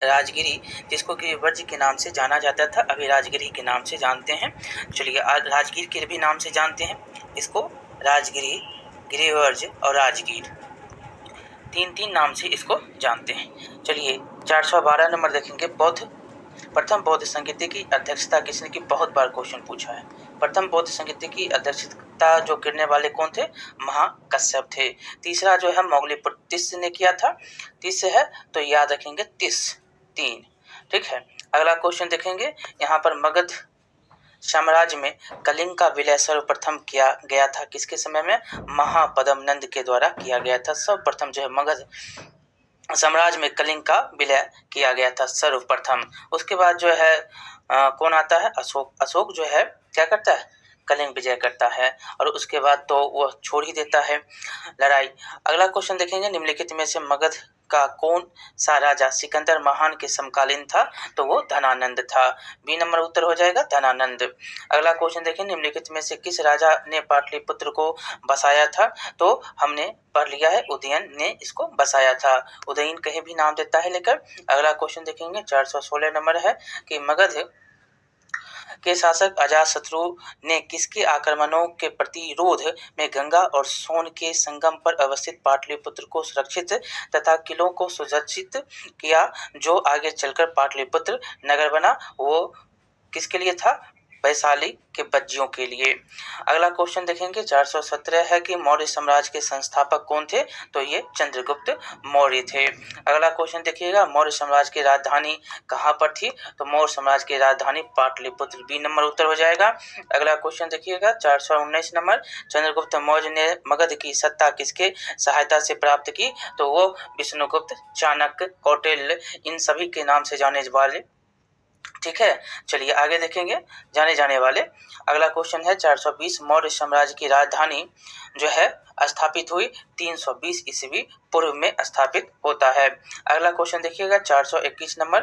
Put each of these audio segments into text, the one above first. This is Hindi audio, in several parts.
राजगिरी, जिसको गिरिवर्ज के नाम से जाना जाता था, अभी राजगिरी के नाम से जानते हैं। चलिए आज राजगीर के भी नाम से जानते हैं इसको, राजगिरी, गिरिवर्ज और राजगीर, तीन नाम से इसको जानते हैं। चलिए 412 नंबर देखेंगे, प्रथम बौद्ध संगीति की अध्यक्षता किसने की? बहुत बार क्वेश्चन पूछा है। प्रथम बौद्ध संगीति की अध्यक्षता जो करने वाले कौन थे? महाकश्यप थे। तीसरा जो है मौलिपुत्र ने किया था, तीस है तो याद रखेंगे 3। ठीक है, अगला क्वेश्चन देखेंगे, यहाँ पर मगध साम्राज्य में कलिंग का विलय सर्वप्रथम किया गया था किसके समय में? महापद्मनंद के द्वारा किया गया था। सर्वप्रथम जो है मगध साम्राज्य में कलिंग का विलय किया गया था सर्वप्रथम। उसके बाद जो है कौन आता है? अशोक जो है क्या करता है? कलिंग विजय करता है, और उसके बाद तो वह छोड़ ही देता है लड़ाई। अगला क्वेश्चन देखेंगे, निम्नलिखित में से मगध का कौन सा राजा सिकंदर महान के समकालीन था? तो वो धनानंद था। बी नंबर उत्तर हो जाएगा धनानंद। अगला क्वेश्चन देखें, निम्नलिखित में से किस राजा ने पाटलिपुत्र को बसाया था? तो हमने पढ़ लिया है, उदयन ने इसको बसाया था। उदयन कहीं भी नाम देता है लेकर। अगला क्वेश्चन देखेंगे 416 नंबर है कि मगध के शासक अजातशत्रु ने किसके आक्रमणों के प्रतिरोध में गंगा और सोन के संगम पर अवस्थित पाटलिपुत्र को सुरक्षित तथा किलों को सुरक्षित किया, जो आगे चलकर पाटलिपुत्र नगर बना? वो किसके लिए था? वैशाली के बज्जियों के लिए। अगला क्वेश्चन देखेंगे 417 है कि मौर्य साम्राज्य के संस्थापक कौन थे? तो ये चंद्रगुप्त मौर्य थे। अगला क्वेश्चन देखिएगा, मौर्य साम्राज्य की राजधानी कहाँ पर थी? तो मौर्य साम्राज्य की राजधानी पाटलिपुत्र, बी नंबर उत्तर हो जाएगा। अगला क्वेश्चन देखिएगा 419 नंबर, चंद्रगुप्त मौर्य ने मगध की सत्ता किसके सहायता से प्राप्त की? तो वो विष्णुगुप्त, चाणक्य, कौटिल्य, इन सभी के नाम से जाने वाले। ठीक है, चलिए आगे देखेंगे जाने जाने वाले। अगला क्वेश्चन है 420, मौर्य साम्राज्य की राजधानी जो है स्थापित हुई 320 ईस्वी पूर्व में स्थापित होता है। अगला क्वेश्चन देखिएगा 421 नंबर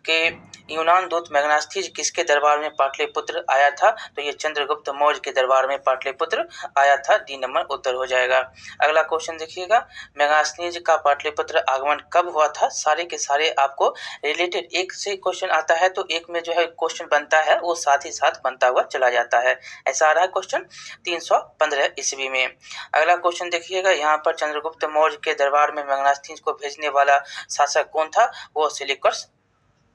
के यूनान दूत मैग्नास्थिज किसके दरबार में पाटलिपुत्र आया था? तो ये चंद्रगुप्त मौर्य के दरबार में पाटलिपुत्र आया था, डी नंबर उत्तर हो जाएगा। अगला क्वेश्चन देखिएगा, मैग्नास्थिज का पाटलिपुत्र आगमन कब हुआ था? सारे के सारे आपको रिलेटेड एक से क्वेश्चन आता है तो एक में जो है क्वेश्चन बनता है वो साथ ही साथ बनता हुआ चला जाता है। ऐसा आ रहा है क्वेश्चन 315 ईस्वी में। अगला क्वेश्चन देखिएगा, यहाँ पर चंद्रगुप्त मौर्य के दरबार में मैग्नास्थिज को भेजने वाला शासक कौन था? वो सेल्यूकस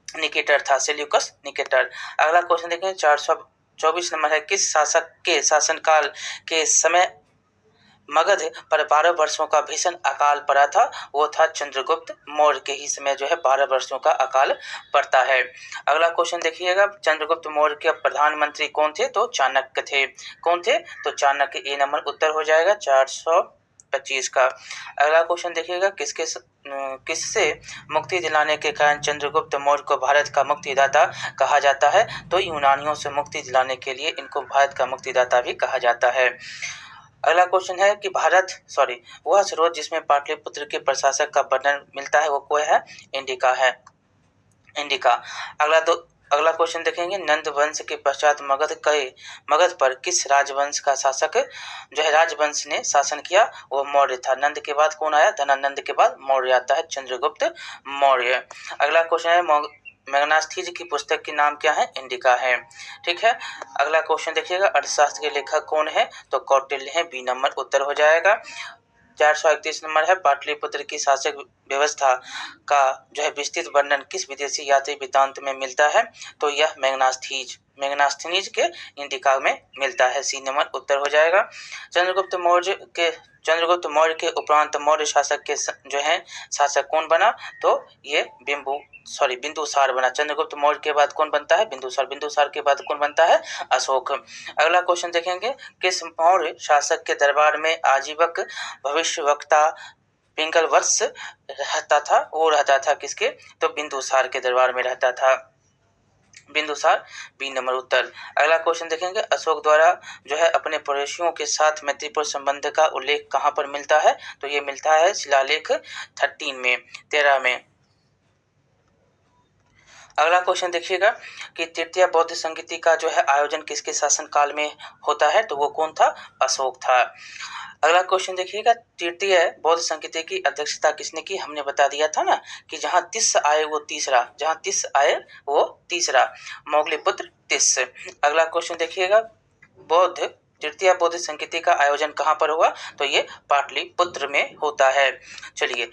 निकेटर था, सेल्यूकस निकेटर। अगला क्वेश्चन देखें 424 नंबर है, किस शासक के शासनकाल के समय मगध पर 12 वर्षों का भीषण अकाल पड़ा था? वो था चंद्रगुप्त मौर्य के ही समय जो है 12 वर्षों का अकाल पड़ता है। अगला क्वेश्चन देखिएगा, चंद्रगुप्त मौर्य के प्रधानमंत्री कौन थे? तो चाणक्य थे। कौन थे? तो चाणक्य, ए नंबर उत्तर हो जाएगा 425 का। अगला क्वेश्चन देखिएगा, किससे मुक्ति दिलाने के कारण चंद्रगुप्त मौर्य को भारत का मुक्तिदाता कहा जाता है? तो यूनानियों से मुक्ति दिलाने के लिए इनको भारत का मुक्तिदाता भी कहा जाता है। अगला क्वेश्चन है कि वह स्रोत जिसमें पाटलिपुत्र के प्रशासक का वर्णन मिलता है वो कोई है? इंडिका है, इंडिका। अगला क्वेश्चन देखेंगे, नंद वंश के पश्चात मगध पर किस राजवंश का शासक जो है राजवंश ने शासन किया? वो मौर्य था। नंद के बाद कौन आया? धनानंद के बाद मौर्य आता है, चंद्रगुप्त मौर्य। अगला क्वेश्चन है, मैग्नास्थिज की पुस्तक के नाम क्या है? इंडिका है। ठीक है, अगला क्वेश्चन देखिएगा, अर्थशास्त्र के लेखक कौन है? तो कौटिल्य है, बी नंबर उत्तर हो जाएगा। 431 नंबर है, पाटलिपुत्र की शासक व्यवस्था का जो है विस्तृत वर्णन किस विदेशी यात्री वृत्तांत में मिलता है? तो यह मैग्नास्थनीज के इंडिका में मिलता है, सी नंबर उत्तर हो जाएगा। चंद्रगुप्त मौर्य के उपरांत मौर्य शासक के जो है शासक कौन बना? तो ये बिंदुसार बना। चंद्रगुप्त मौर्य के बाद कौन बनता है? बिंदुसार। बिंदुसार के बाद कौन बनता है? अशोक। अगला क्वेश्चन देखेंगे, किस मौर्य शासक के दरबार में आजीवक भविष्यवक्ता पिंगलवत्स रहता था? वो रहता था किसके? तो बिंदुसार के दरबार में रहता था, बिंदुसार, बी नंबर उत्तर। अगला क्वेश्चन देखेंगे, अशोक द्वारा जो है अपने पड़ोसियों के साथ मैत्रीपूर्ण संबंध का उल्लेख कहाँ पर मिलता है? तो ये मिलता है शिलालेख 13 में। अगला क्वेश्चन देखिएगा कि तृतीय बौद्ध संगीति का जो है आयोजन किसके शासनकाल में होता है, तो वो कौन था, अशोक था। अगला क्वेश्चन देखिएगा, तृतीय बौद्ध संगीति की अध्यक्षता किसने की, हमने बता दिया था ना कि जहां तिस्स आए वो तीसरा, जहां तिस्स आए वो तीसरा, मोगलीपुत्र तिस्स। अगला क्वेश्चन देखिएगा, बौद्ध तृतीय बौद्ध संगीति का आयोजन कहाँ पर हुआ, तो ये पाटलिपुत्र में होता है। चलिए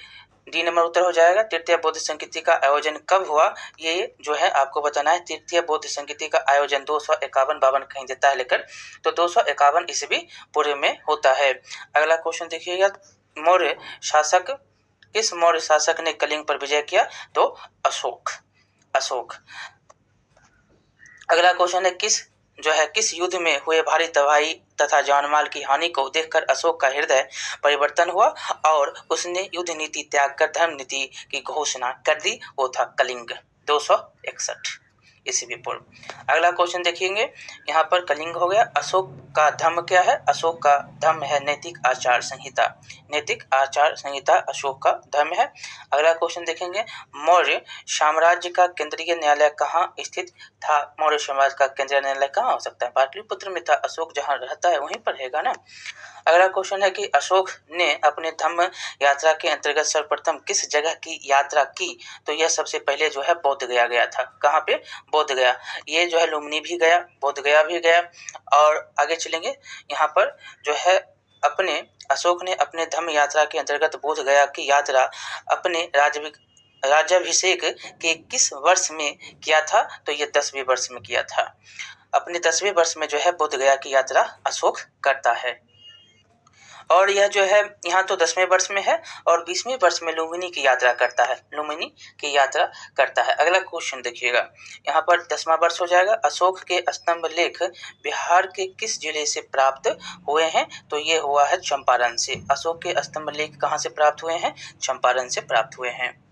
डी नंबर उत्तर हो जाएगा। तृतीय बौद्ध संगीति का आयोजन कब हुआ, ये जो है आपको बताना है। तृतीय बौद्ध संगीति का आयोजन 251-52 कहीं देता है लेकर, तो 251 ईस्वी पूर्व में होता है। अगला क्वेश्चन देखिएगा, मौर्य शासक, किस मौर्य शासक ने कलिंग पर विजय किया, तो अशोक। अगला क्वेश्चन है, किस युद्ध में हुए भारी तबाही तथा जानमाल की हानि को देखकर अशोक का हृदय परिवर्तन हुआ और उसने युद्ध नीति त्याग कर धर्म नीति की घोषणा कर दी, वो था कलिंग 261 ईस्वी पूर्व। अगला क्वेश्चन देखेंगे, यहाँ पर कलिंग हो गया। अशोक का धर्म क्या है, अशोक का धर्म है नैतिक आचार संहिता, नैतिक आचार संहिता अशोक का धर्म है। अगला क्वेश्चन देखेंगे, मौर्य साम्राज्य का केंद्रीय न्यायालय कहाँ स्थित था, मौर्य साम्राज्य का केंद्रीय न्यायालय कहाँ हो सकता है, पाटलिपुत्र में था। अशोक जहाँ रहता है वहीं पर रहेगा ना। अगला क्वेश्चन है कि अशोक ने अपने धम्म यात्रा के अंतर्गत सर्वप्रथम किस जगह की यात्रा की, तो यह सबसे पहले जो है बोध गया गया था। कहाँ पे, बोध गया। ये जो है लुम्बिनी भी गया, बोध गया भी गया। और आगे चलेंगे, यहाँ पर जो है अपने अशोक ने अपने धम्म यात्रा के अंतर्गत बोध गया की यात्रा अपने राज्याभिषेक के किस वर्ष में किया था, तो ये 10वें वर्ष में किया था। अपने 10वें वर्ष में जो है बोध गया की यात्रा अशोक करता है। और यह जो है यहाँ तो 10वें वर्ष में है और 20वें वर्ष में लुम्बिनी की यात्रा करता है, लुम्बिनी की यात्रा करता है। अगला क्वेश्चन देखिएगा, यहाँ पर 10वां वर्ष हो जाएगा। अशोक के स्तंभ लेख बिहार के किस जिले से प्राप्त हुए हैं, तो ये हुआ है चंपारण से। अशोक के स्तंभ लेख कहाँ से प्राप्त हुए हैं, चंपारण से प्राप्त हुए हैं।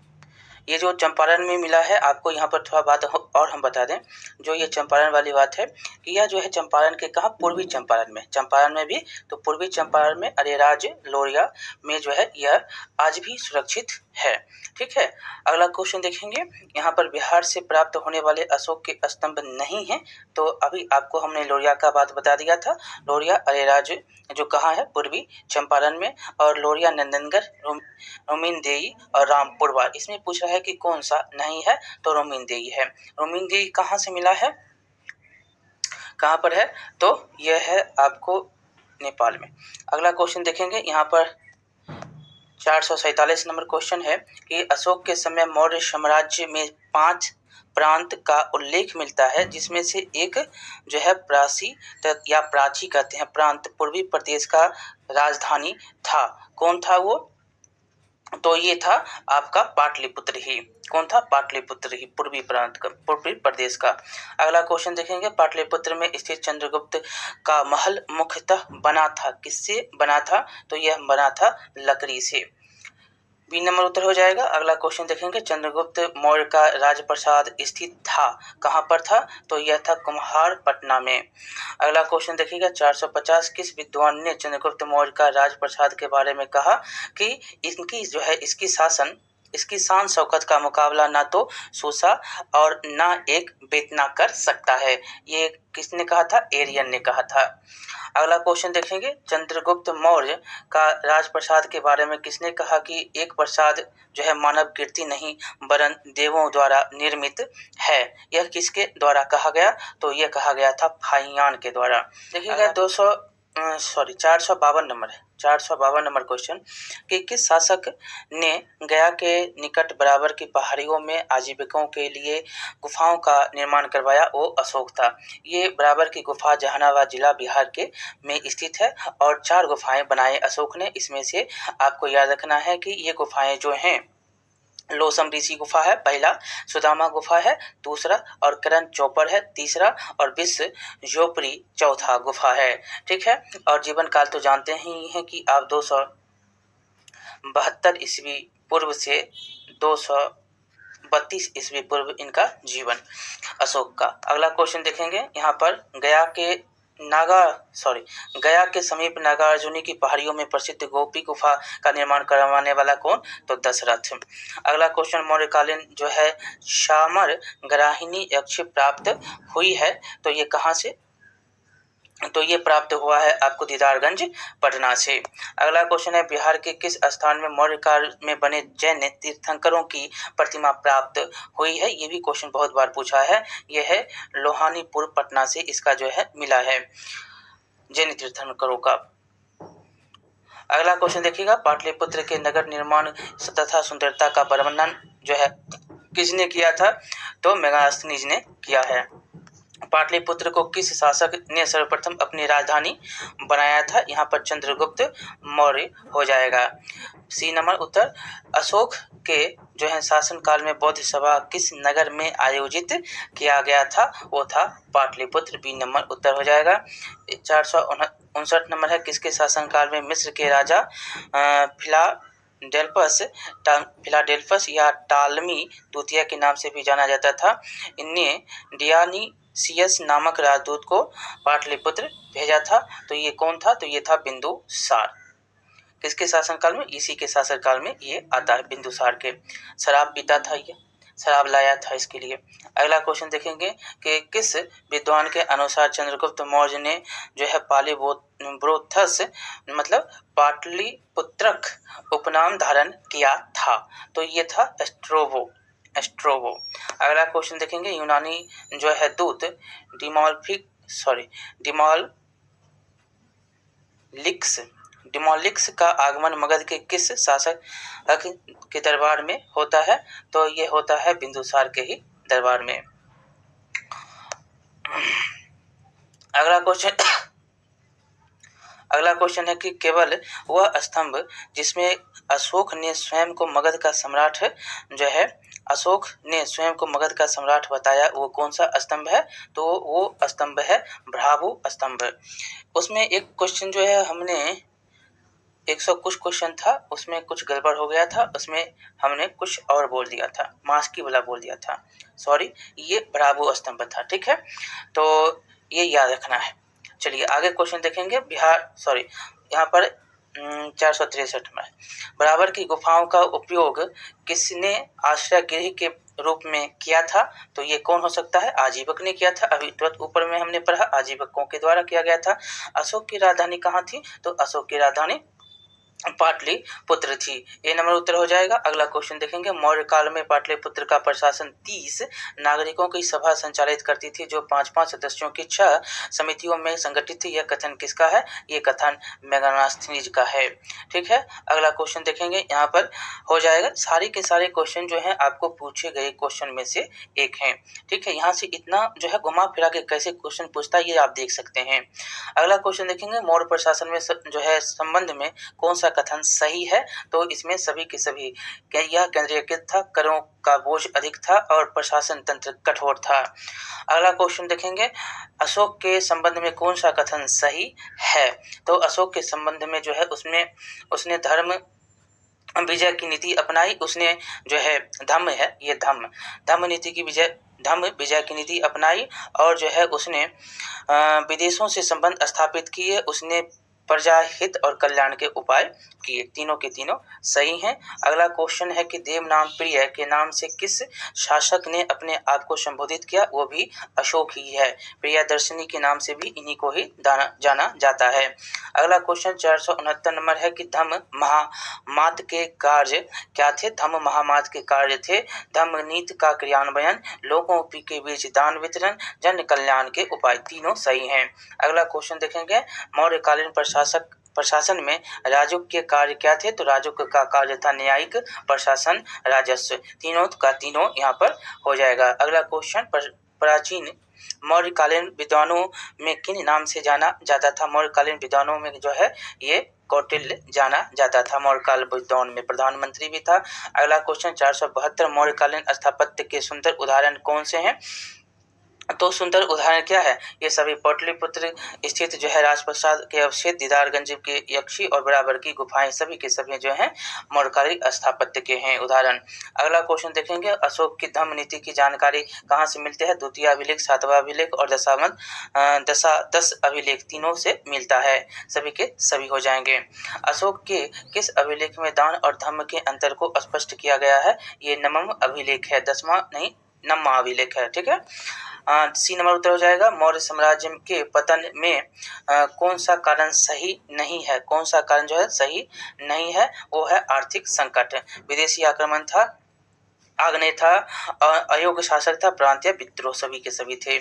ये जो चंपारण में मिला है, आपको यहाँ पर थोड़ा बात और हम बता दें, जो ये चंपारण वाली बात है कि यह जो है चंपारण के कहा, पूर्वी चंपारण में, चंपारण में भी, तो पूर्वी चंपारण में अरेराज लोरिया में जो है यह आज भी सुरक्षित है। ठीक है। अगला क्वेश्चन देखेंगे, यहाँ पर बिहार से प्राप्त होने वाले अशोक के स्तंभ नहीं है, तो अभी आपको हमने लोरिया का बात बता दिया था। लोरिया अरेराज जो कहाँ है, पूर्वी चंपारण में, और लोरिया नंदनगढ़, रोमिनदेई और रामपुरवा। इसमें पूछ रहा है कि कौन सा नहीं है, तो रोमिनदेई है। रोमिनदेई कहाँ से मिला है, कहाँ पर है, तो यह है आपको नेपाल में। अगला क्वेश्चन देखेंगे, यहाँ पर 447 नंबर क्वेश्चन है कि अशोक के समय मौर्य साम्राज्य में 5 प्रांत का उल्लेख मिलता है, जिसमें से एक जो है प्राची या प्राची कहते हैं प्रांत पूर्वी प्रदेश का राजधानी था। कौन था वो, तो ये था आपका पाटलिपुत्र ही। कौन था, पाटलिपुत्र ही, पूर्वी प्रांत का, पूर्वी प्रदेश का। अगला क्वेश्चन देखेंगे, पाटलिपुत्र में स्थित चंद्रगुप्त का महल मुख्यतः बना था, किससे बना था, तो यह बना था लकड़ी से। बी नंबर उत्तर हो जाएगा। अगला क्वेश्चन देखेंगे, चंद्रगुप्त मौर्य का राजप्रसाद स्थित था, कहाँ पर था, तो यह था कुम्हारपटना में। अगला क्वेश्चन देखिएगा, 450 किस विद्वान ने चंद्रगुप्त मौर्य का राजप्रसाद के बारे में कहा कि इनकी जो है इसकी शान शौकत का मुकाबला ना तो सूसा और ना एक बेतना कर सकता है। ये किसने कहा था, एरियन ने कहा था। अगला क्वेश्चन देखेंगे, चंद्रगुप्त मौर्य का राजप्रसाद के बारे में किसने कहा कि एक प्रसाद जो है मानव कीर्ति नहीं वरन देवों द्वारा निर्मित है। यह किसके द्वारा कहा गया, तो यह कहा गया था फाहियान के द्वारा। देखिएगा 452 नंबर क्वेश्चन कि किस शासक ने गया के निकट बराबर की पहाड़ियों में आजीविकों के लिए गुफाओं का निर्माण करवाया, वो अशोक था। ये बराबर की गुफा जहानाबाद जिला बिहार के में स्थित है और 4 गुफाएं बनाए अशोक ने। इसमें से आपको याद रखना है कि ये गुफाएं जो हैं, लोसम ऋषि गुफा है पहला, सुदामा गुफा है दूसरा, और करण चौपर है तीसरा, और विश्व जोपरी चौथा गुफा है। ठीक है। और जीवन काल तो जानते ही हैं कि आप 272 ईस्वी पूर्व से 232 ईस्वी पूर्व इनका जीवन अशोक का। अगला क्वेश्चन देखेंगे, यहाँ पर गया के गया के समीप नागार्जुनी की पहाड़ियों में प्रसिद्ध गोपी गुफा का निर्माण करवाने वाला कौन? तो दशरथ। अगला क्वेश्चन, मौर्यकालीन जो है शामर ग्राहिणी यक्ष प्राप्त हुई है, तो ये कहाँ से? तो ये प्राप्त हुआ है आपको दीदारगंज पटना से। अगला क्वेश्चन है, बिहार के किस स्थान में मौर्य काल में बने जैन तीर्थंकरों की प्रतिमा प्राप्त हुई है? ये भी क्वेश्चन बहुत बार पूछा है। ये है लोहानीपुर पटना से इसका जो है मिला है जैन तीर्थंकरों का। अगला क्वेश्चन देखिएगा, पाटलिपुत्र के नगर निर्माण तथा सुंदरता का वर्णन जो है किसने किया था? तो मेगास्थनीज ने किया है। पाटलिपुत्र को किस शासक ने सर्वप्रथम अपनी राजधानी बनाया था? यहाँ पर चंद्रगुप्त मौर्य हो जाएगा। सी नंबर उत्तर। अशोक के जो है शासनकाल में बौद्ध सभा किस नगर में आयोजित किया गया था? वो था पाटलिपुत्र। बी नंबर उत्तर हो जाएगा। 459 नंबर है, किसके शासनकाल में मिस्र के राजा फिलाडेल्फस या टालमी द्वितीय के नाम से भी जाना जाता था, इनने डियानीसियस नामक राजदूत को पाटलिपुत्र भेजा था? तो ये कौन था? तो ये था बिंदुसार। किसके शासनकाल में? इसी के शासनकाल में ये आता है, बिंदुसार के। शराब पीता था, ये शराब लाया था इसके लिए। अगला क्वेश्चन देखेंगे कि किस विद्वान के अनुसार चंद्रगुप्त मौर्य ने जो है पालीब्रोथस मतलब पाटलिपुत्रक उपनाम धारण किया था? तो ये था एस्ट्रोबो। अगला क्वेश्चन देखेंगे, यूनानी जो है दूत डिमोलिक्स का आगमन मगध के किस शासक के दरबार में होता है? तो ये होता है बिंदुसार के ही दरबार में। अगला क्वेश्चन है कि केवल वह स्तंभ जिसमें अशोक ने स्वयं को मगध का सम्राट बताया, वो कौन सा स्तंभ है? तो वो स्तंभ है भ्राभु स्तंभ। उसमें एक क्वेश्चन जो है हमने 100 कुछ क्वेश्चन था, उसमें कुछ गड़बड़ हो गया था, उसमें हमने कुछ और बोल दिया था, मास्की वाला बोल दिया था, सॉरी, ये भ्राभु स्तंभ था। ठीक है, तो ये याद रखना है। चलिए आगे क्वेश्चन देखेंगे। यहाँ पर 463 में बराबर की गुफाओं का उपयोग किसने आश्रय गृह के रूप में किया था? तो ये कौन हो सकता है? आजीवक ने किया था। अभी तुरंत ऊपर में हमने पढ़ा आजीवकों के द्वारा किया गया था। अशोक की राजधानी कहाँ थी? तो अशोक की राजधानी पाटलिपुत्र थी। ये नंबर उत्तर हो जाएगा। अगला क्वेश्चन देखेंगे, मौर्य काल में पाटलिपुत्र का प्रशासन 30 नागरिकों की सभा संचालित करती थी जो 5-5 सदस्यों की 6 समितियों में संगठित थी। यह कथन किसका है? ये कथन मेगास्थनीज का है। ठीक है, अगला क्वेश्चन देखेंगे। यहाँ पर हो जाएगा, सारे के सारे क्वेश्चन जो है आपको पूछे गए क्वेश्चन में से एक है। ठीक है, यहाँ से इतना जो है घुमा फिरा के कैसे क्वेश्चन पूछता है ये आप देख सकते हैं। अगला क्वेश्चन देखेंगे, मौर्य प्रशासन में जो है संबंध में कौन सा कथन सही है? तो इसमें सभी के सभी यह केंद्रीयकृत था, करों का बोझ अधिक था और प्रशासन तंत्र कठोर था। अगला क्वेश्चन देखेंगे, अशोक के संबंध में कौन सा कथन सही है? तो अशोक के संबंध में जो है उसने धर्म विजय की नीति अपनाई। उसने जो है धम्म विजय की नीति अपनाई और जो है उसने विदेशों से संबंध स्थापित किए। उसने प्रजा हित और कल्याण के उपाय किए। तीनों के तीनों सही हैं। अगला क्वेश्चन है कि देवनाम प्रिय के नाम से किस शासक ने अपने आप को संबोधित किया? वो भी अशोक ही है। प्रियदर्शनी के नाम से भी इन्हीं को ही जाना जाता है। अगला क्वेश्चन 469 नंबर है कि धम्म महामात के कार्य क्या थे? धम्म महामात के कार्य थे धम्म नीति का क्रियान्वयन, लोगों के बीच दान वितरण, जन कल्याण के उपाय। तीनों सही हैं। अगला क्वेश्चन देखेंगे, मौर्यकालीन प्रशासन में राजुक के कार्य क्या थे? तो राजुक का कार्य था न्यायिक, प्रशासन, राजस्व। तीनों का तीनों यहाँ पर हो जाएगा। अगला क्वेश्चन, प्राचीन मौर्यकालीन विद्वानों में किन नाम से जाना जाता था? मौर्यकालीन विद्वानों में जो है ये कौटिल्य जाना जाता था। मौर्यकाल विद्वान में प्रधानमंत्री भी था। अगला क्वेश्चन 472, मौर्यकालीन स्थापत्य के सुंदर उदाहरण कौन से हैं? तो सुंदर उदाहरण क्या है, ये सभी पाटलिपुत्र स्थित जो है राजप्रसाद के अवशेष, दीदारगंज के यक्षी और बराबर की गुफाएं सभी के सभी जो हैं मौर्यकालीन स्थापत्य के हैं उदाहरण। अगला क्वेश्चन देखेंगे, अशोक की धम्म नीति की जानकारी कहाँ से मिलती है? द्वितीय अभिलेख, सातवां अभिलेख और दस अभिलेख तीनों से मिलता है, सभी के सभी हो जाएंगे। अशोक के किस अभिलेख में दान और धम्म के अंतर को स्पष्ट किया गया है? ये नवम अभिलेख है, 10वां नहीं, नववां अभिलेख है। ठीक है, सी नंबर उत्तर हो जाएगा। मौर्य साम्राज्य के पतन में कौन सा कारण सही नहीं है? कौन सा कारण जो है सही नहीं है? वो है आर्थिक संकट, विदेशी आक्रमण था, आग्नेय था, अयोग्य शासक था, प्रांतीय विद्रोह, सभी के सभी थे,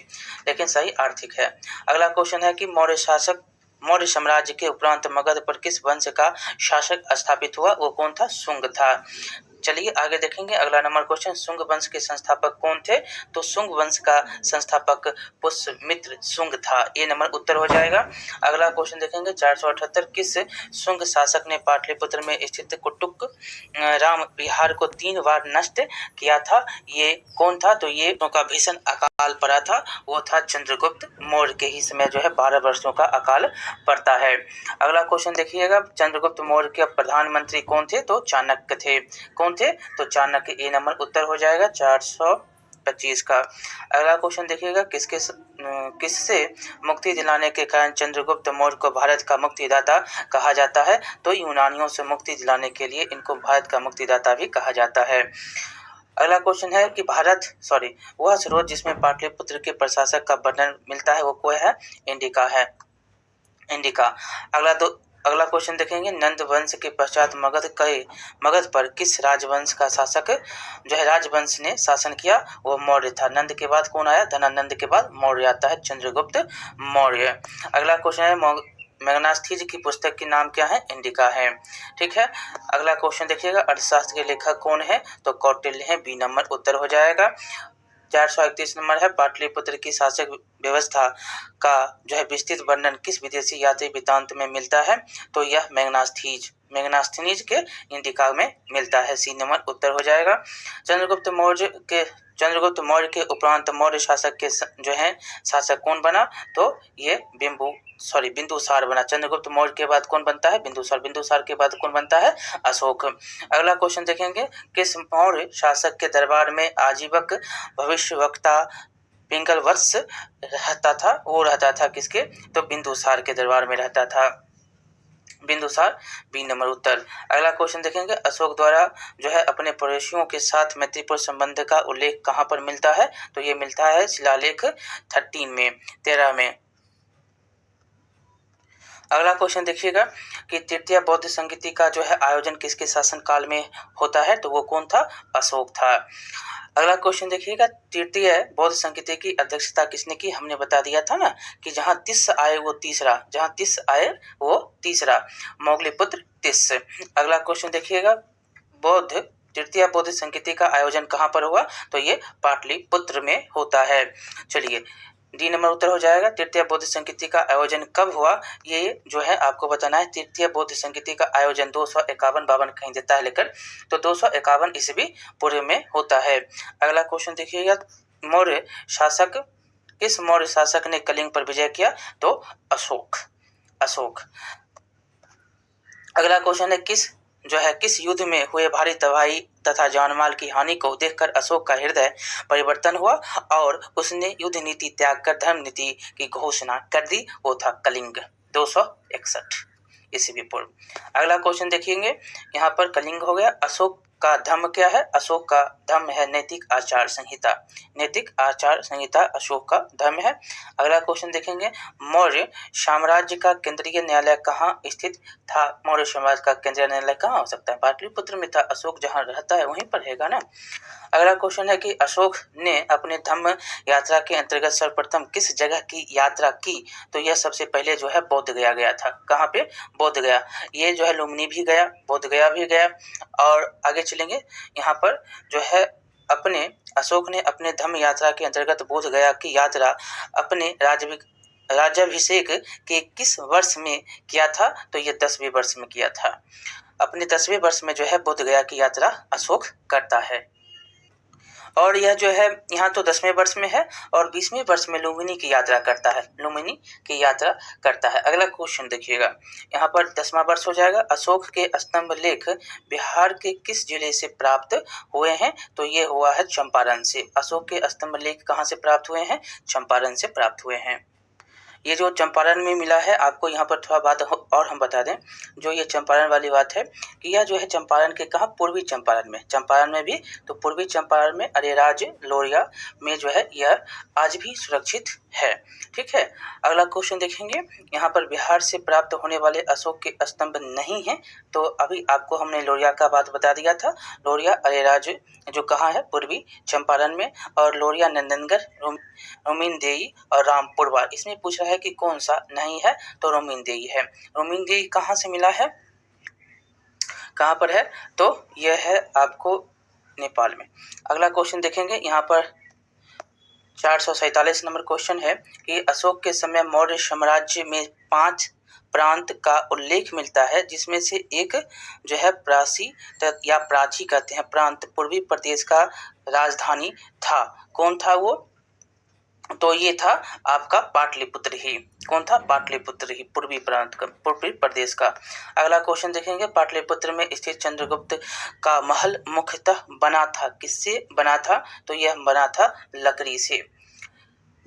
लेकिन सही आर्थिक है। अगला क्वेश्चन है कि मौर्य साम्राज्य के उपरांत मगध पर किस वंश का शासक स्थापित हुआ? वो कौन था? शुंग था। चलिए आगे देखेंगे अगला नंबर क्वेश्चन, शुंग वंश के संस्थापक कौन थे? तो शुंग वंश का संस्थापक पुष्यमित्र शुंग था, ये नंबर उत्तर हो जाएगा। अगला क्वेश्चन देखेंगे 478, किस शुंग शासक ने पाटलिपुत्र में स्थित कुटुक राम विहार को 3 बार नष्ट किया था? ये कौन था? तो ये का भीषण अकाल पड़ा था, वो था चंद्रगुप्त मौर्य के ही समय जो है 12 वर्षों का अकाल पड़ता है। अगला क्वेश्चन देखिएगा, चंद्रगुप्त मौर्य के प्रधानमंत्री कौन थे? तो चाणक्य थे। कौन थे? तो चाणक्य, ए नंबर उत्तर हो जाएगा 425 का। अगला क्वेश्चन देखिएगा, किससे मुक्ति दिलाने के कारण चंद्रगुप्त मौर्य को भारत का मुक्तिदाता कहा जाता है? तो यूनानियों से मुक्ति दिलाने के लिए इनको भारत का मुक्तिदाता भी कहा जाता है। अगला क्वेश्चन है कि वह स्रोत जिसमें पाटलिपुत्र के प्रशासक का वर्णन मिलता है वो कोई है? इंडिका है, इंडिका। अगला क्वेश्चन देखेंगे, नंद वंश के पश्चात मगध पर किस राजवंश का शासक जो है राजवंश ने शासन किया? वो मौर्य था। नंद के बाद कौन आया? धनानंद के बाद मौर्य आता है, चंद्रगुप्त मौर्य। अगला क्वेश्चन है, मैग्नास्थीज की पुस्तक के नाम क्या है? इंडिका है। ठीक है, अगला क्वेश्चन देखिएगा, अर्थशास्त्र के लेखक कौन है? तो कौटिल्य है, बी नंबर उत्तर हो जाएगा। 431 नंबर है, पाटलिपुत्र की शासक व्यवस्था का जो है विस्तृत वर्णन किस विदेशी यात्री वृत्तांत में मिलता है? तो यह मैग्नास्थनीज के इंडिका में मिलता है, सी नंबर उत्तर हो जाएगा। चंद्रगुप्त मौर्य के उपरांत मौर्य शासक के जो है शासक कौन बना? तो ये बिंदुसार बना। चंद्रगुप्त मौर्य के बाद कौन बनता है? बिंदुसार के बाद कौन बनता है? अशोक। अगला क्वेश्चन देखेंगे, किस मौर्य शासक के दरबार में आजीवक भविष्यवक्ता पिंगलवत्स रहता था? वो रहता था किसके? तो बिंदुसार के दरबार में रहता था, बिंदुसार, बी नंबर उत्तर। अगला क्वेश्चन देखेंगे, अशोक द्वारा जो है अपने पड़ोसियों के साथ मैत्रीपूर्ण संबंध का उल्लेख कहाँ पर मिलता है? तो ये मिलता है शिलालेख 13 में। अगला क्वेश्चन देखिएगा कि तृतीय बौद्ध संगीति का जो है आयोजन किसके शासन काल में होता है? तो वो कौन था? अशोक था। अगला क्वेश्चन देखिएगा, तृतीय बौद्ध संगीति की अध्यक्षता किसने की? हमने बता दिया था ना कि जहां तिस्स आए वो तीसरा, मौगलीपुत्र तिस्स। अगला क्वेश्चन देखिएगा, तृतीय बौद्ध संगीति का आयोजन कहाँ पर हुआ? तो ये पाटलिपुत्र में होता है। चलिए, डी नंबर उत्तर हो जाएगा। तृतीय बौद्ध संगीति का आयोजन कब हुआ? ये जो है आपको बताना है। तृतीय बौद्ध संगीति का आयोजन 251-52 कहीं देता है लेकर, तो 251 ईस्वी पूर्व में होता है। अगला क्वेश्चन देखिएगा, किस मौर्य शासक ने कलिंग पर विजय किया? तो अशोक। अगला क्वेश्चन है, किस युद्ध में हुए भारी तबाही तथा जानमाल की हानि को देखकर अशोक का हृदय परिवर्तन हुआ और उसने युद्ध नीति त्याग कर धर्म नीति की घोषणा कर दी? वो था कलिंग, 261 ईस्वी पूर्व। अगला क्वेश्चन देखेंगे, यहाँ पर कलिंग हो गया। अशोक का धर्म क्या है? अशोक का धर्म है नैतिक आचार संहिता अशोक का धर्म है। अगला क्वेश्चन देखेंगे, मौर्य साम्राज्य का केंद्रीय न्यायालय कहाँ स्थित था? मौर्य साम्राज्य का केंद्रीय न्यायालय कहाँ हो सकता है? पाटलिपुत्र में था। अशोक जहाँ रहता है वहीं पर रहेगा ना। अगला क्वेश्चन है कि अशोक ने अपने धम्म यात्रा के अंतर्गत सर्वप्रथम किस जगह की यात्रा की? तो यह सबसे पहले जो है बोध गया था। कहाँ पे? बोध गया। ये जो है लुम्बिनी भी गया, बोध गया भी गया। और आगे चलेंगे, यहाँ पर जो है अशोक ने अपने धम्म यात्रा के अंतर्गत बोध गया की यात्रा अपने राज्याभिषेक के किस वर्ष में किया था? तो ये 10वें वर्ष में किया था। अपने 10वें वर्ष में जो है बोध गया की यात्रा अशोक करता है। और यह जो है यहाँ तो 10वें वर्ष में है और 20वें वर्ष में लुम्बिनी की यात्रा करता है, लुम्बिनी की यात्रा करता है। अगला क्वेश्चन देखिएगा, यहाँ पर 10वां वर्ष हो जाएगा। अशोक के स्तंभ लेख बिहार के किस जिले से प्राप्त हुए हैं? तो ये हुआ है चंपारण से। अशोक के स्तंभ लेख कहाँ से प्राप्त हुए हैं? चंपारण से प्राप्त हुए हैं। ये जो चंपारण में मिला है, आपको यहाँ पर थोड़ा बात और हम बता दें, जो ये चंपारण वाली बात है कि यह जो है चंपारण के कहाँ, पूर्वी चंपारण में, चंपारण में भी, तो पूर्वी चंपारण में अरेराज लोरिया में जो है यह आज भी सुरक्षित है। ठीक है, अगला क्वेश्चन देखेंगे, यहाँ पर बिहार से प्राप्त होने वाले अशोक के स्तंभ नहीं है, तो अभी आपको हमने लोरिया का बात बता दिया था। लोरिया अरेराज जो कहाँ है, पूर्वी चंपारण में, और लोरिया नंदनगढ़, रोमिनदेई और रामपुरवा। इसमें पूछ रहा है कि कौन सा नहीं है, तो रोमिनदेई है। रोमिनदेई कहाँ से मिला है, कहाँ पर है, तो यह है आपको नेपाल में। अगला क्वेश्चन देखेंगे, यहाँ पर 447 नंबर क्वेश्चन है कि अशोक के समय मौर्य साम्राज्य में 5 प्रांत का उल्लेख मिलता है, जिसमें से एक जो है प्राची या प्राची कहते हैं प्रांत पूर्वी प्रदेश का राजधानी था। कौन था वो? तो ये था आपका पाटलिपुत्र ही। कौन था? पाटलिपुत्र ही, पूर्वी प्रांत का, पूर्वी प्रदेश का। अगला क्वेश्चन देखेंगे, पाटलिपुत्र में स्थित चंद्रगुप्त का महल मुख्यतः बना था, किससे बना था? तो यह बना था लकड़ी से।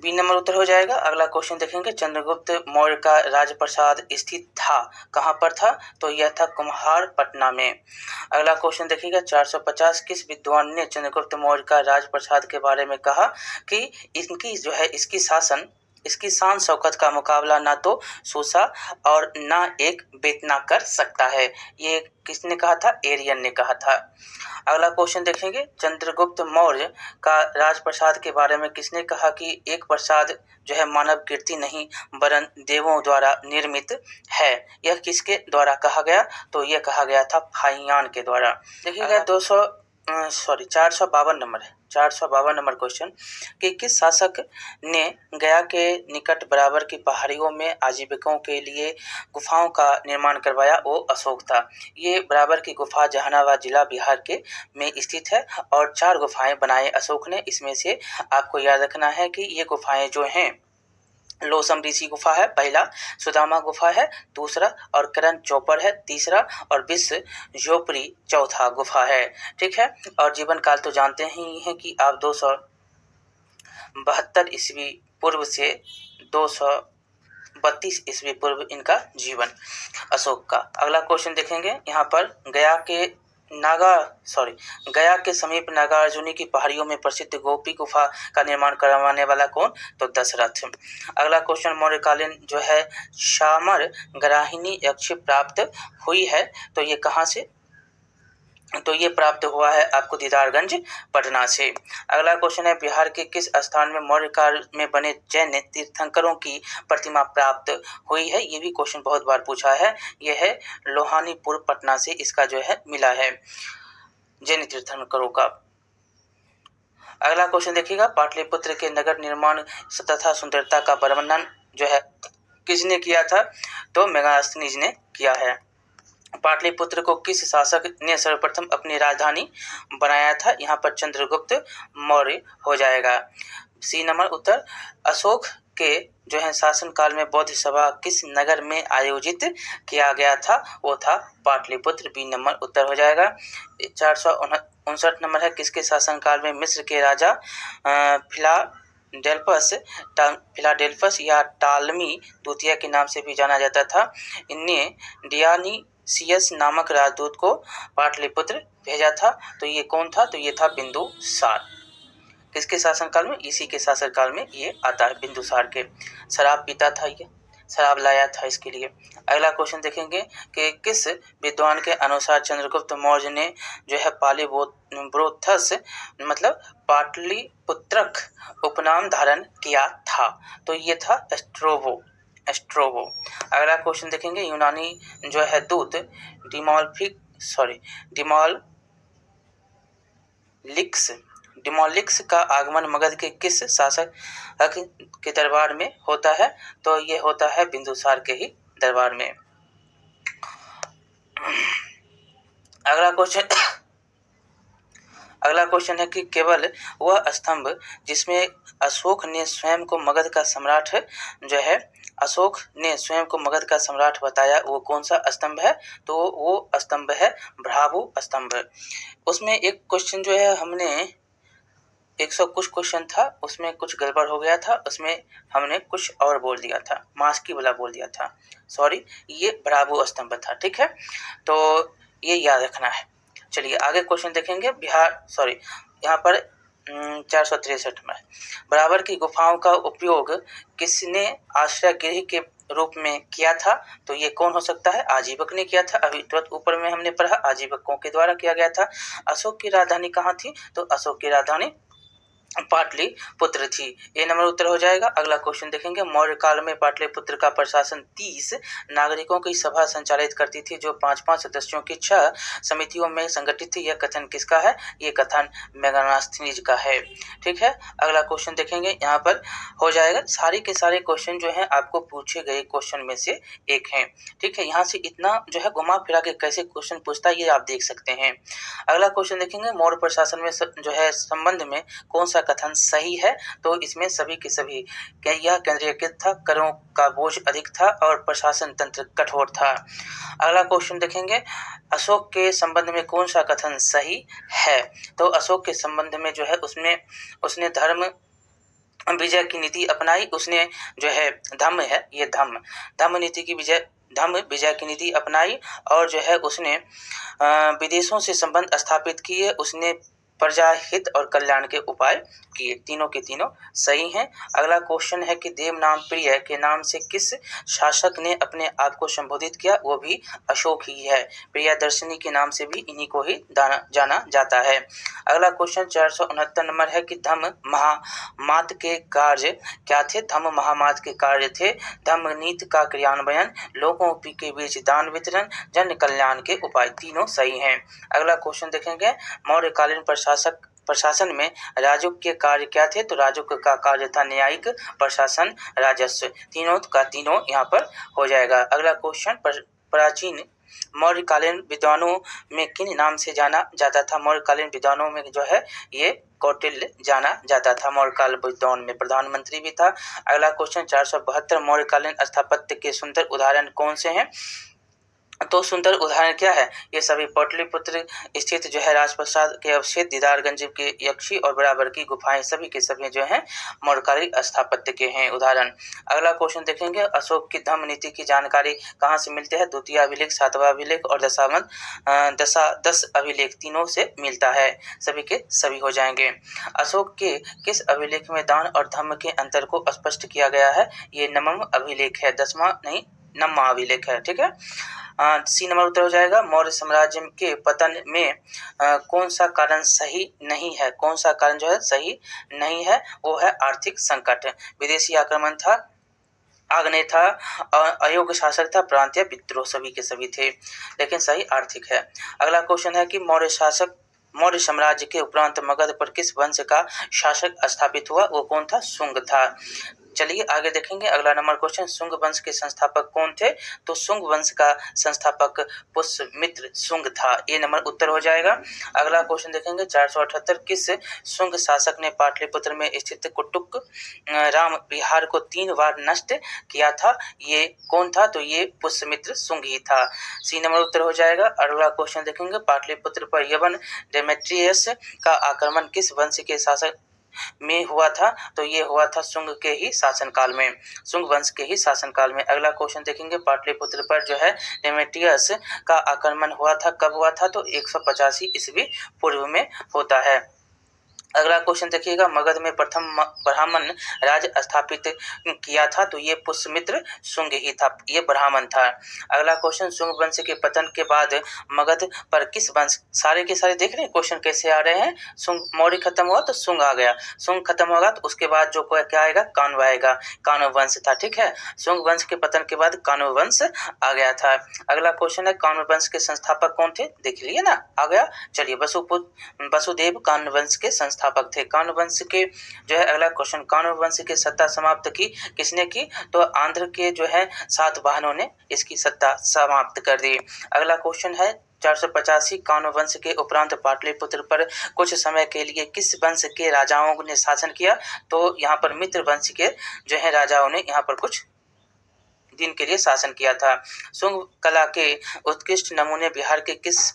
बी नंबर उत्तर हो जाएगा। अगला क्वेश्चन देखेंगे, चंद्रगुप्त मौर्य का राजप्रसाद स्थित था, कहाँ पर था? तो यह था कुम्हारपटना में। अगला क्वेश्चन देखिएगा, 450 किस विद्वान ने चंद्रगुप्त मौर्य का राजप्रसाद के बारे में कहा कि इनकी जो है इसकी शान शौकत का मुकाबला ना तो सूसा और ना एक बेतना कर सकता है। ये किसने कहा था? एरियन ने कहा था। अगला क्वेश्चन देखेंगे, चंद्रगुप्त मौर्य का राजप्रसाद के बारे में किसने कहा कि एक प्रसाद जो है मानव कीर्ति नहीं वरन देवों द्वारा निर्मित है? यह किसके द्वारा कहा गया? तो यह कहा गया था फाहियान के द्वारा। देखिएगा 452 नंबर है, 452 नंबर क्वेश्चन कि किस शासक ने गया के निकट बराबर की पहाड़ियों में आजीविकों के लिए गुफाओं का निर्माण करवाया? वो अशोक था। ये बराबर की गुफा जहानाबाद जिला बिहार के में स्थित है और 4 गुफाएं बनाए अशोक ने। इसमें से आपको याद रखना है कि ये गुफाएं जो हैं, लोसम ऋषि गुफा है पहला, सुदामा गुफा है दूसरा, और करण चौपर है तीसरा, और विश्व जोपरी चौथा गुफा है। ठीक है, और जीवन काल तो जानते ही हैं कि आप 272 ईस्वी पूर्व से 232 ईस्वी पूर्व इनका जीवन अशोक का। अगला क्वेश्चन देखेंगे, यहाँ पर गया के समीप नागार्जुनी की पहाड़ियों में प्रसिद्ध गोपी गुफा का निर्माण करवाने वाला कौन? तो दशरथ। अगला क्वेश्चन, मौर्यकालीन जो है शामर ग्राहिणी यक्ष प्राप्त हुई है, तो ये कहाँ से? तो ये प्राप्त हुआ है आपको दीदारगंज पटना से। अगला क्वेश्चन है, बिहार के किस स्थान में मौर्य काल में बने जैन तीर्थंकरों की प्रतिमा प्राप्त हुई है? ये भी क्वेश्चन बहुत बार पूछा है। यह है लोहानीपुर पटना से इसका जो है मिला है जैन तीर्थंकरों का। अगला क्वेश्चन देखिएगा, पाटलिपुत्र के नगर निर्माण तथा सुंदरता का वर्णन जो है किसने किया था? तो मेगास्थनीज ने किया है। पाटलिपुत्र को किस शासक ने सर्वप्रथम अपनी राजधानी बनाया था? यहाँ पर चंद्रगुप्त मौर्य हो जाएगा। सी नंबर उत्तर। अशोक के जो है शासन काल में बौद्ध सभा किस नगर में आयोजित किया गया था? वो था पाटलिपुत्र। बी नंबर उत्तर हो जाएगा। 459 नंबर है, किसके शासन काल में मिस्र के राजा फिलाडेल्फस या टालमी द्वितीय के नाम से भी जाना जाता था, इनने डियानीसियस नामक राजदूत को पाटलिपुत्र भेजा था? तो ये कौन था? तो ये था बिंदुसार। किसके शासनकाल में? इसी के शासनकाल में ये आता है, बिंदुसार के। शराब पीता था, ये शराब लाया था इसके लिए। अगला क्वेश्चन देखेंगे कि किस विद्वान के अनुसार चंद्रगुप्त मौर्य ने जो है पालीब्रोथस मतलब पाटलिपुत्रक उपनाम धारण किया था? तो ये था एस्ट्रोवो। अगला क्वेश्चन देखेंगे, यूनानी जो है दूत डिमोलिक्स का आगमन मगध के किस शासक के दरबार में होता है? तो ये होता है बिंदुसार के ही दरबार में। अगला क्वेश्चन अगला क्वेश्चन है कि केवल वह स्तंभ जिसमें अशोक ने स्वयं को मगध का सम्राट जो है अशोक ने स्वयं को मगध का सम्राट बताया, वो कौन सा स्तंभ है? तो वो स्तंभ है भ्राभु स्तंभ। उसमें एक क्वेश्चन जो है हमने 100 कुछ क्वेश्चन था, उसमें कुछ गड़बड़ हो गया था, उसमें हमने कुछ और बोल दिया था, मास्की वाला बोल दिया था, सॉरी, ये भ्राभु स्तंभ था। ठीक है, तो ये याद रखना है। चलिए आगे क्वेश्चन देखेंगे। यहाँ पर 463 में बराबर की गुफाओं का उपयोग किसने आश्रय गृह के रूप में किया था? तो ये कौन हो सकता है? आजीवक ने किया था। अभी तुरंत ऊपर में हमने पढ़ा आजीवकों के द्वारा किया गया था। अशोक की राजधानी कहाँ थी? तो अशोक की राजधानी पाटलिपुत्र थी। ये नंबर उत्तर हो जाएगा। अगला क्वेश्चन देखेंगे। मौर्य काल में पाटलिपुत्र का प्रशासन 30 नागरिकों की सभा संचालित करती थी, जो 5-5 सदस्यों की 6 समितियों में संगठित थी। यह कथन किसका है? ये कथन मेगास्थनीज का है। ठीक है, अगला क्वेश्चन देखेंगे। यहाँ पर हो जाएगा, सारे के सारे क्वेश्चन जो है आपको पूछे गए क्वेश्चन में से एक है। ठीक है, यहाँ से इतना जो है घुमा फिरा के कैसे क्वेश्चन पूछता है ये आप देख सकते हैं। अगला क्वेश्चन देखेंगे। मौर्य प्रशासन में जो है संबंध में कौन सा कथन सही है? तो इसमें सभी के सभी, यह केंद्रीयकृत था, करों का बोझ अधिक था और प्रशासन तंत्र कठोर था। अगला क्वेश्चन देखेंगे। अशोक के संबंध में कौन सा कथन सही है? तो अशोक के संबंध में जो है उसने धर्म विजय की नीति अपनाई। उसने जो है धम्म नीति की विजय की नीति अपनाई और जो है उसने विदेशों से संबंध स्थापित किए। उसने प्रजा हित और कल्याण के उपाय किए। तीनों के तीनों सही हैं। अगला क्वेश्चन है कि देव नाम प्रिय के नाम से किस शासक ने अपने आप को संबोधित किया? वो भी अशोक ही है। प्रियदर्शनी के नाम से भी इन्हीं को ही जाना जाता है। अगला क्वेश्चन 469 नंबर है कि धम्म महामात के कार्य क्या थे? धम्म महामात के कार्य थे धम्म नीति का क्रियान्वयन, लोगों के बीच दान वितरण, जन कल्याण के उपाय। तीनों सही हैं। अगला क्वेश्चन देखेंगे। मौर्यकालीन प्रशासन में राजउक के कार्य क्या थे? तो राजउक का कार्य था न्यायिक, प्रशासन, राजस्व। तीनों का तीनों यहाँ पर हो जाएगा। अगला क्वेश्चन। प्राचीन मौर्यकालीन विद्वानों में किन नाम से जाना जाता था? मौर्यकालीन विद्वानों में जो है ये कौटिल्य जाना जाता था। मौर्यकाल विद्वान में प्रधानमंत्री भी था। अगला क्वेश्चन 472। मौर्यकालीन स्थापत्य के सुंदर उदाहरण कौन से हैं? तो सुंदर उदाहरण क्या है? ये सभी पाटलिपुत्र स्थित जो है राजप्रसाद के अवशेष, दीदारगंज के यक्षी और बराबर की गुफाएं, सभी के सभी जो हैं मौर्यकालीन स्थापत्य के हैं उदाहरण। अगला क्वेश्चन देखेंगे। अशोक की धम्म नीति की जानकारी कहाँ से मिलती है? द्वितीय अभिलेख, सातवां अभिलेख और दस अभिलेख, तीनों से मिलता है। सभी के सभी हो जाएंगे। अशोक के किस अभिलेख में दान और धम्म के अंतर को स्पष्ट किया गया है? ये नवम अभिलेख है, 10वां नहीं, 9वां अभिलेख है। ठीक है, सी नंबर उत्तर हो जाएगा। मौर्य साम्राज्य के पतन में कौन सा कारण सही नहीं है? कौन सा कारण जो है सही नहीं है? वो है आर्थिक संकट, विदेशी आक्रमण था, आग्नेय था, अयोग्य शासक था, प्रांतीय विद्रोह, सभी के सभी थे, लेकिन सही आर्थिक है। अगला क्वेश्चन है कि मौर्य साम्राज्य के उपरांत मगध पर किस वंश का शासक स्थापित हुआ? वो कौन था? शुंग था। चलिए आगे देखेंगे। अगला नंबर क्वेश्चन। शुंग वंश के संस्थापक कौन थे? तो शुंग वंश का संस्थापक पुष्यमित्र शुंग था। ये नंबर उत्तर हो जाएगा। अगला क्वेश्चन देखेंगे। 478। किस शुंग शासक ने पाटलिपुत्र में स्थित कुटुक राम विहार को 3 बार नष्ट किया था? ये कौन था? तो ये पुष्यमित्र शुंग ही था। सी नंबर उत्तर हो जाएगा। अगला क्वेश्चन देखेंगे। पाटलिपुत्र पर यवन डेमेट्रियस का आक्रमण किस वंश के शासक में हुआ था? तो ये हुआ था शुंग के ही शासनकाल में, शुंग वंश के ही शासनकाल में। अगला क्वेश्चन देखेंगे। पाटलिपुत्र पर जो है डेमेट्रियस का आक्रमण हुआ था, कब हुआ था? तो 185 ईस्वी पूर्व में होता है। अगला क्वेश्चन देखिएगा। मगध में प्रथम ब्राह्मण राज स्थापित किया था? तो ये पुष्यमित्र शुंग ही था, ये ब्राह्मण था। अगला क्वेश्चन। शुंग वंश के पतन के बाद मगध पर किस वंश, सारे के सारे देख रहे हैं क्वेश्चन कैसे आ रहे हैं। शुंग, मौर्य खत्म हुआ तो शुंग आ गया, शुंग खत्म होगा तो उसके बाद जो क्या आएगा? कान्व आएगा, कान्व वंश था। ठीक है, शुंग वंश के पतन के बाद कान्व वंश आ गया था। अगला क्वेश्चन है। कान्व वंश के संस्थापक कौन थे? देख लिए ना, आ गया। चलिए, वसुदेव कान्व वंश के संस्थापक थे। कान्व वंश के जो है अगला क्वेश्चन। कान्व वंश की सत्ता समाप्त की किसने की? तो आंध्र के जो है सातवाहनों ने इसकी सत्ता समाप्त कर दी। अगला क्वेश्चन है। 485 कान्व वंश के उपरांत पाटलिपुत्र पर कुछ समय के लिए किस वंश के राजाओं ने शासन किया? तो यहाँ पर मित्र वंश के जो है राजाओं ने यहाँ पर कुछ दिन के लिए शासन किया था। शुंग कला के उत्कृष्ट नमूने बिहार के किस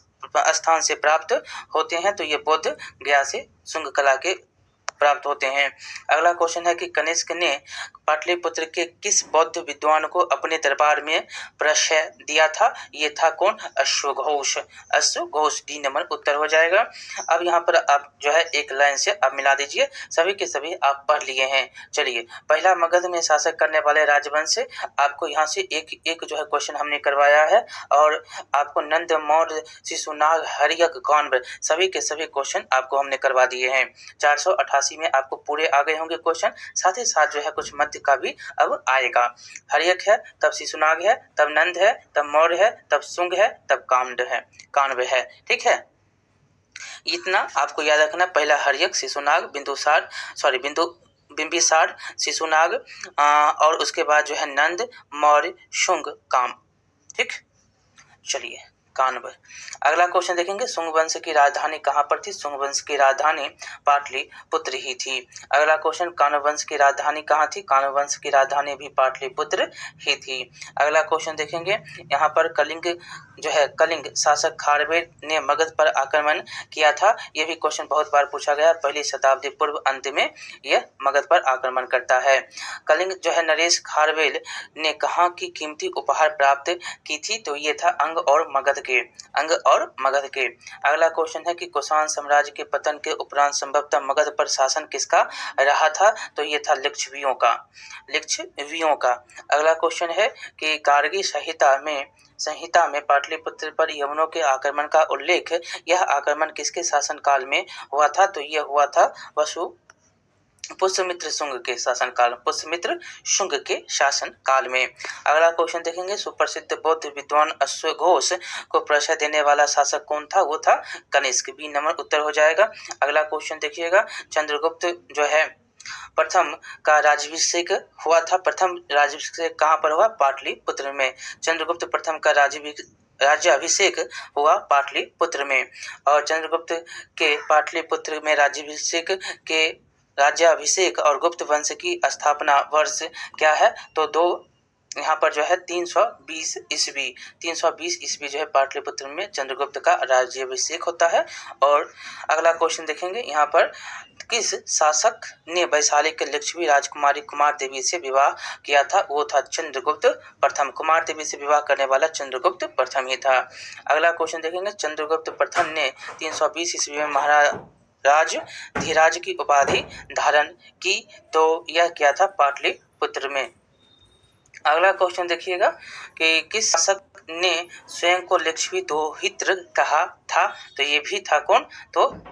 स्थान से प्राप्त होते हैं? तो ये बोध गया से शुंग कला के प्राप्त होते हैं। अगला क्वेश्चन है कि कनिष्क ने पाटलिपुत्र के किस बौद्ध विद्वान को अपने दरबार में प्रश्रय दिया था? ये था कौन? अश्वघोष। अश्वघोष डी नंबर उत्तर हो जाएगा। अब यहाँ पर आप जो है एक लाइन से आप मिला दीजिए, सभी के सभी आप पढ़ लिए हैं। चलिए, पहला मगध में शासक करने वाले राजवंश से आपको यहाँ से एक एक जो है क्वेश्चन हमने करवाया है, और आपको नंद, मौर्य, शिशुनाग, हर्यक, कान्व सभी के सभी क्वेश्चन आपको हमने करवा दिए हैं। 488 में आपको पूरे आ गए होंगे क्वेश्चन, साथ ही साथ जो है कुछ मध्य का भी अब आएगा। हर्यक है, तब शिशुनाग है, तब नंद है, तब मौर्य है, तब शुंग है, तब कान्व है। ठीक है, इतना आपको याद रखना। पहला हर्यक, शिशुनाग, बिंबिसार, शिशुनाग, और उसके बाद जो है नंद, मौर्य, शुंग, काम। ठीक, चलिए कान्व। अगला क्वेश्चन देखेंगे, शुंग वंश की राजधानी कहाँ पर थी? शुंग वंश की राजधानी पाटलिपुत्र ही थी। अगला क्वेश्चन, कान्व वंश की राजधानी कहाँ थी? कान्व वंश की राजधानी भी पाटलिपुत्र ही थी। अगला क्वेश्चन देखेंगे, यहाँ पर कलिंग शासक खारवेल ने मगध पर आक्रमण किया था। यह भी क्वेश्चन बहुत बार पूछा गया। पहली शताब्दी पूर्व अंत में यह मगध पर आक्रमण करता है। कलिंग जो है नरेश खारवेल ने कहाँ की कीमती उपहार प्राप्त की थी? तो ये था अंग और मगध के। अगला क्वेश्चन है कि कुषाण साम्राज्य के पतन के उपरांत संभवतः मगध पर शासन किसका रहा था? तो ये था लिच्छवियों का। अगला क्वेश्चन है कि गार्गी संहिता में पाटलिपुत्र पर यवनों के आक्रमण का उल्लेख, यह आक्रमण किसके शासनकाल में हुआ था? तो यह हुआ था पुष्यमित्र शुंग के शासनकाल में। अगला क्वेश्चन देखेंगे, सुप्रसिद्ध बौद्ध विद्वान अश्वघोष को प्रश्रय देने वाला शासक कौन था? वो था कनिष्क। बी नंबर उत्तर हो जाएगा। अगला क्वेश्चन देखिएगा, चंद्रगुप्त जो है प्रथम का राज्याभिषेक हुआ था। प्रथम राज्याभिषेक कहाँ पर हुआ? पाटलिपुत्र में। चंद्रगुप्त प्रथम का राज्याभिषेक हुआ पाटलिपुत्र में, और चंद्रगुप्त के पाटलिपुत्र में राज्याभिषेक और गुप्त वंश की स्थापना वर्ष क्या है? तो दो यहाँ पर जो है 320 ईस्वी जो है पाटलिपुत्र में चंद्रगुप्त का राज्याभिषेक होता है। और अगला क्वेश्चन देखेंगे, यहाँ पर किस शासक ने वैशाली के लक्ष्मी राजकुमारी कुमार देवी से विवाह किया था? वो था चंद्रगुप्त प्रथम। कुमार देवी से विवाह करने वाला चंद्रगुप्त प्रथम ही था। अगला क्वेश्चन देखेंगे, चंद्रगुप्त प्रथम ने 320 ईस्वी में महाराज धीराज की उपाधि धारण की, तो यह क्या था? पाटलिपुत्र में। अगला क्वेश्चन देखिएगा कि किस शासक ने स्वयं को लक्ष्मी दोहित्र कहा था? तो ये भी था कौन? तो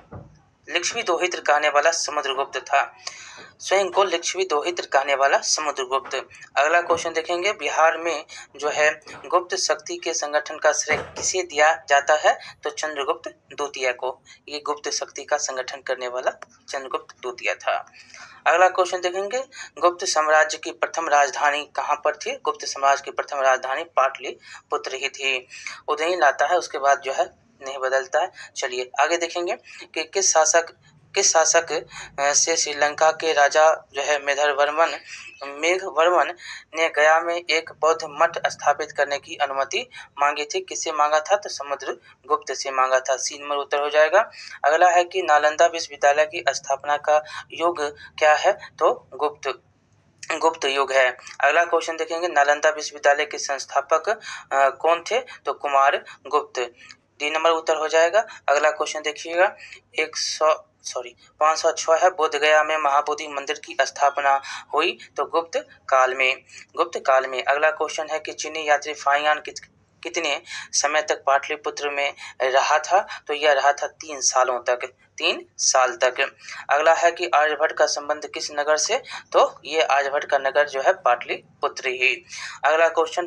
लक्ष्मी दोहित्र कहने वाला समुद्रगुप्त था। स्वयं को लक्ष्मी दोहित्र कहने वाला समुद्रगुप्त। अगला क्वेश्चन देखेंगे, बिहार में जो है गुप्त शक्ति के संगठन का श्रेय किसे दिया जाता है? तो चंद्रगुप्त द्वितीय को। ये गुप्त शक्ति का संगठन करने वाला चंद्रगुप्त द्वितीय था। अगला क्वेश्चन देखेंगे, गुप्त साम्राज्य की प्रथम राजधानी कहाँ पर थी? गुप्त साम्राज्य की प्रथम राजधानी पाटलिपुत्र ही थी। उदयन लाता है, उसके बाद जो है नहीं बदलता है। चलिए आगे देखेंगे कि किस शासक से श्रीलंका के राजा जो है मेघवर्मन ने गया में एक बौद्ध मठ स्थापित करने की अनुमति मांगी थी। किससे मांगा था? तो समुद्रगुप्त से मांगा था। सी नंबर उत्तर हो जाएगा। अगला है कि नालंदा विश्वविद्यालय की स्थापना का युग क्या है? तो गुप्त युग है। अगला क्वेश्चन देखेंगे, नालंदा विश्वविद्यालय के संस्थापक कौन थे? तो कुमार गुप्त। डी नंबर उत्तर हो जाएगा। अगला क्वेश्चन देखिएगा, 506 है, बोध गया में महाबोधि मंदिर की स्थापना हुई, तो गुप्त काल में। अगला क्वेश्चन है कि चीनी यात्री फाहियान कितने समय तक पाटलिपुत्र में रहा था? तो यह रहा था 3 साल तक। अगला है कि आर्यभट्ट का संबंध किस नगर से? तो ये आर्यभट्ट का नगर जो है पाटलिपुत्र ही। अगला क्वेश्चन,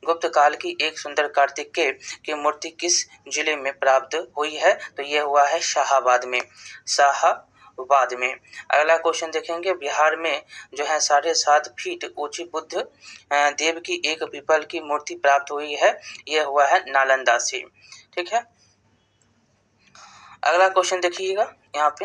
गुप्त काल की एक सुंदर कार्तिकेय की मूर्ति किस जिले में प्राप्त हुई है? तो यह हुआ है शाहाबाद में। बाद में। अगला क्वेश्चन देखेंगे, बिहार में जो है 7.5 फीट ऊंची बुद्ध देव की एक पीपल की मूर्ति प्राप्त हुई है, यह हुआ है नालंदा से। ठीक है, अगला क्वेश्चन देखिएगा यहाँ पे।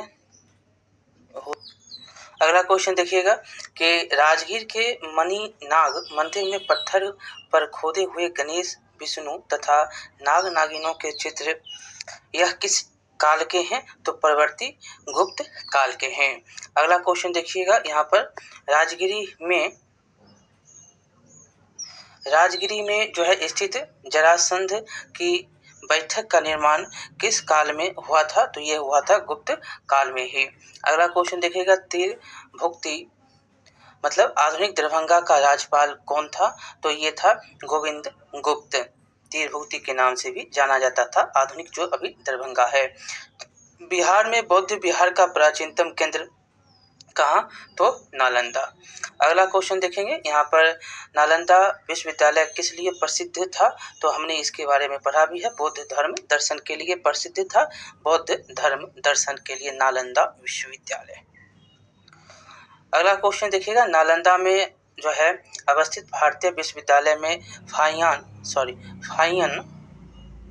अगला क्वेश्चन देखिएगा कि राजगीर के मणिनाग मंदिर में पत्थर पर खोदे हुए गणेश, विष्णु तथा नाग नागिनों के चित्र यह किस काल के हैं? तो परवर्ती गुप्त काल के हैं। अगला क्वेश्चन देखिएगा यहाँ पर, राजगिरी में जो है स्थित जरासंध की बैठक का निर्माण किस काल में हुआ था? तो ये हुआ था गुप्त काल में ही। अगला क्वेश्चन देखिएगा, तीर भुक्ति मतलब आधुनिक दरभंगा का राज्यपाल कौन था? तो ये था गोविंद गुप्त। तीर भुक्ति के नाम से भी जाना जाता था आधुनिक जो अभी दरभंगा है। बिहार में बौद्ध विहार का प्राचीनतम केंद्र कहाँ? तो नालंदा। अगला क्वेश्चन देखेंगे यहाँ पर, नालंदा विश्वविद्यालय किस लिए प्रसिद्ध था? तो हमने इसके बारे में पढ़ा भी है, बौद्ध धर्म दर्शन के लिए प्रसिद्ध था। बौद्ध धर्म दर्शन के लिए नालंदा विश्वविद्यालय। अगला क्वेश्चन देखिएगा, नालंदा में जो है अवस्थित भारतीय विश्वविद्यालय में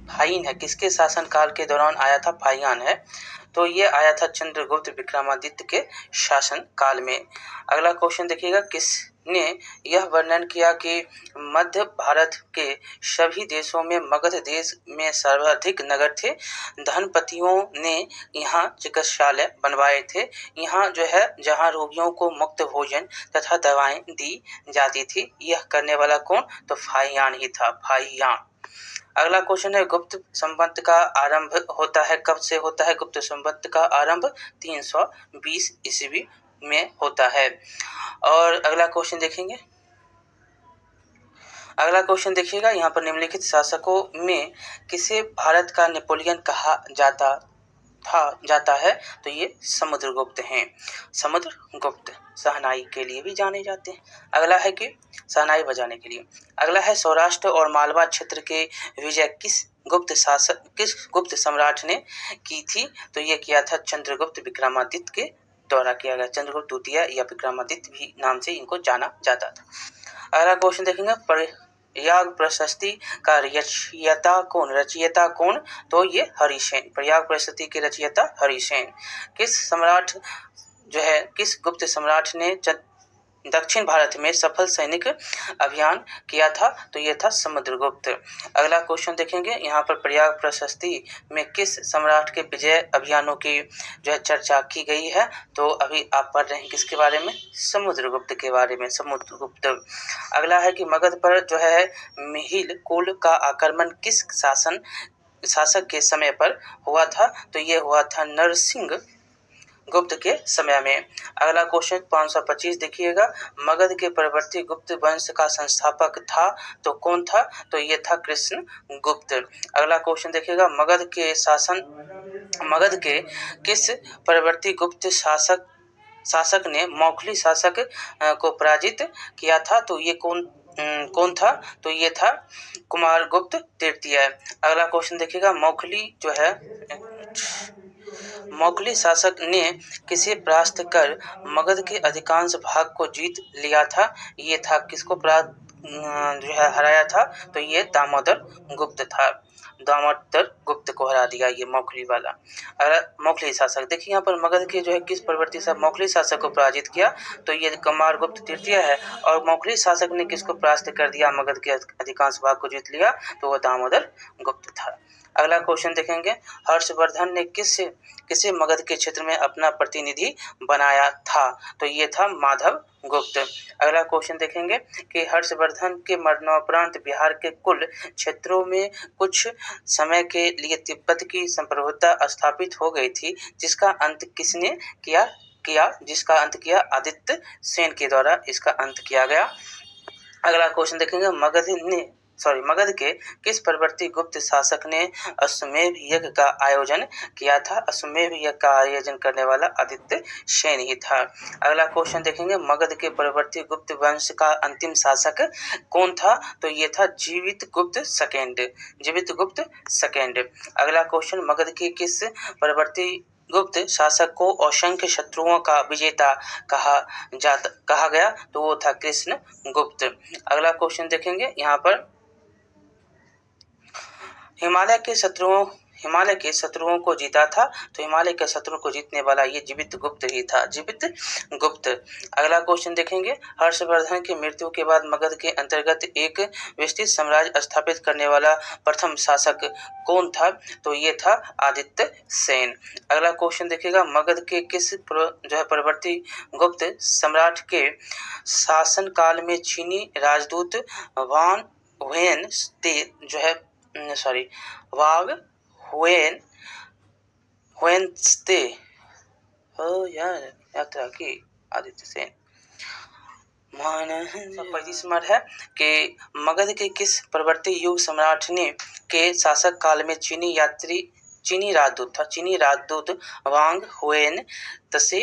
फाइन है किसके शासनकाल के दौरान आया था? फाइयान है, तो ये आया था चंद्रगुप्त विक्रमादित्य के शासन काल में। अगला क्वेश्चन देखिएगा, किसने यह वर्णन किया कि मध्य भारत के सभी देशों में मगध देश में सर्वाधिक नगर थे, धनपतियों ने यहाँ चिकित्सालय बनवाए थे, यहाँ जो है जहाँ रोगियों को मुफ्त भोजन तथा दवाएं दी जाती थी, यह करने वाला कौन? तो फाहियान ही था, फाहियान। अगला क्वेश्चन है, गुप्त संवत का आरंभ होता है कब से होता है? गुप्त संवत का आरंभ 320 ईस्वी में होता है। और अगला क्वेश्चन देखेंगे, अगला क्वेश्चन देखिएगा यहाँ पर, निम्नलिखित शासकों में किसे भारत का नेपोलियन कहा जाता है? तो ये समुद्रगुप्त हैं। समुद्रगुप्त शहनाई के लिए भी जाने जाते हैं। अगला है कि शहनाई बजाने के लिए। अगला है, सौराष्ट्र और मालवा क्षेत्र के विजय किस गुप्त सम्राट ने की थी? तो ये किया था चंद्रगुप्त विक्रमादित्य के द्वारा किया गया। चंद्रगुप्त द्वितीय या विक्रमादित्य भी नाम से इनको जाना जाता था। अगला क्वेश्चन देखेंगे, प्रयाग प्रशस्ति का रचयिता कौन? तो ये हरिसेन। प्रयाग प्रशस्ति के रचयिता हरिसेन। किस गुप्त सम्राट ने दक्षिण भारत में सफल सैनिक अभियान किया था? तो ये था समुद्रगुप्त। अगला क्वेश्चन देखेंगे यहाँ पर, प्रयाग प्रशस्ति में किस सम्राट के विजय अभियानों की जो है चर्चा की गई है? तो अभी आप पढ़ रहे हैं किसके बारे में? समुद्रगुप्त के बारे में, समुद्रगुप्त। अगला है कि मगध पर जो है मिहिर कुल का आक्रमण किस शासक के समय पर हुआ था? तो ये हुआ था नरसिंह गुप्त के समय में। अगला क्वेश्चन 525 देखिएगा, मगध के परवर्ती गुप्त वंश का संस्थापक था तो कौन था? तो ये था कृष्ण गुप्त। अगला क्वेश्चन देखिएगा, मगध के किस परवर्ती गुप्त शासक ने मौखली शासक को पराजित किया था? तो ये कौन था? तो ये था कुमारगुप्त तृतीय। अगला क्वेश्चन देखिएगा, मौखली शासक ने किसे परास्त कर मगध के अधिकांश भाग को जीत लिया था? ये था किसको जो है हराया था? तो ये दामोदर गुप्त था। दामोदर गुप्त को हरा दिया ये मौखली वाला। अगर मौखली शासक देखिए यहाँ पर, मगध के जो है किस परवर्ती मौखली शासक को पराजित किया? तो ये कुमारगुप्त तृतीय है। और मौखली शासक ने किसको परास्त कर दिया, मगध के अधिकांश भाग को जीत लिया? तो वह दामोदर गुप्त था। अगला क्वेश्चन देखेंगे, हर्षवर्धन ने किसे मगध के क्षेत्र में अपना प्रतिनिधि बनाया था? तो ये था माधव गुप्त। अगला क्वेश्चन देखेंगे कि हर्षवर्धन के मरणोपरांत बिहार के कुल क्षेत्रों में कुछ समय के लिए तिब्बत की संप्रभुता स्थापित हो गई थी, जिसका अंत किसने जिसका अंत किया आदित्य सेन के द्वारा इसका अंत किया गया। अगला क्वेश्चन देखेंगे, मगध के किस परवर्ती गुप्त शासक ने अश्वमेध यज्ञ का आयोजन किया था? अश्वमेध यज्ञ का आयोजन करने वाला आदित्य सेन ही था। अगला क्वेश्चन देखेंगे, मगध के परवर्ती गुप्त वंश का अंतिम शासक कौन था? तो ये था जीवित गुप्त सेकेंड। अगला क्वेश्चन, मगध के किस परवर्ती गुप्त शासक को असंख्य शत्रुओं का विजेता कहा गया, तो वो था कृष्ण गुप्त। अगला क्वेश्चन देखेंगे यहाँ पर, हिमालय के शत्रुओं को जीता था, तो हिमालय के शत्रु को जीतने वाला ये जीवित गुप्त ही था, जीवित गुप्त। अगला क्वेश्चन देखेंगे, हर्षवर्धन की मृत्यु के बाद मगध के अंतर्गत एक विस्तृत साम्राज्य स्थापित करने वाला प्रथम शासक कौन था, तो ये था आदित्य सेन। अगला क्वेश्चन देखिएगा, मगध के किस परवर्ती गुप्त सम्राट के शासन काल में चीनी राजदूत वान हुएन वाग हुएनत्से यात्रा की आदित्य सेन 35 नंबर है कि मगध के किस प्रवर्ती युग सम्राट ने के शासक काल में चीनी राजदूत वांग हुएन तसे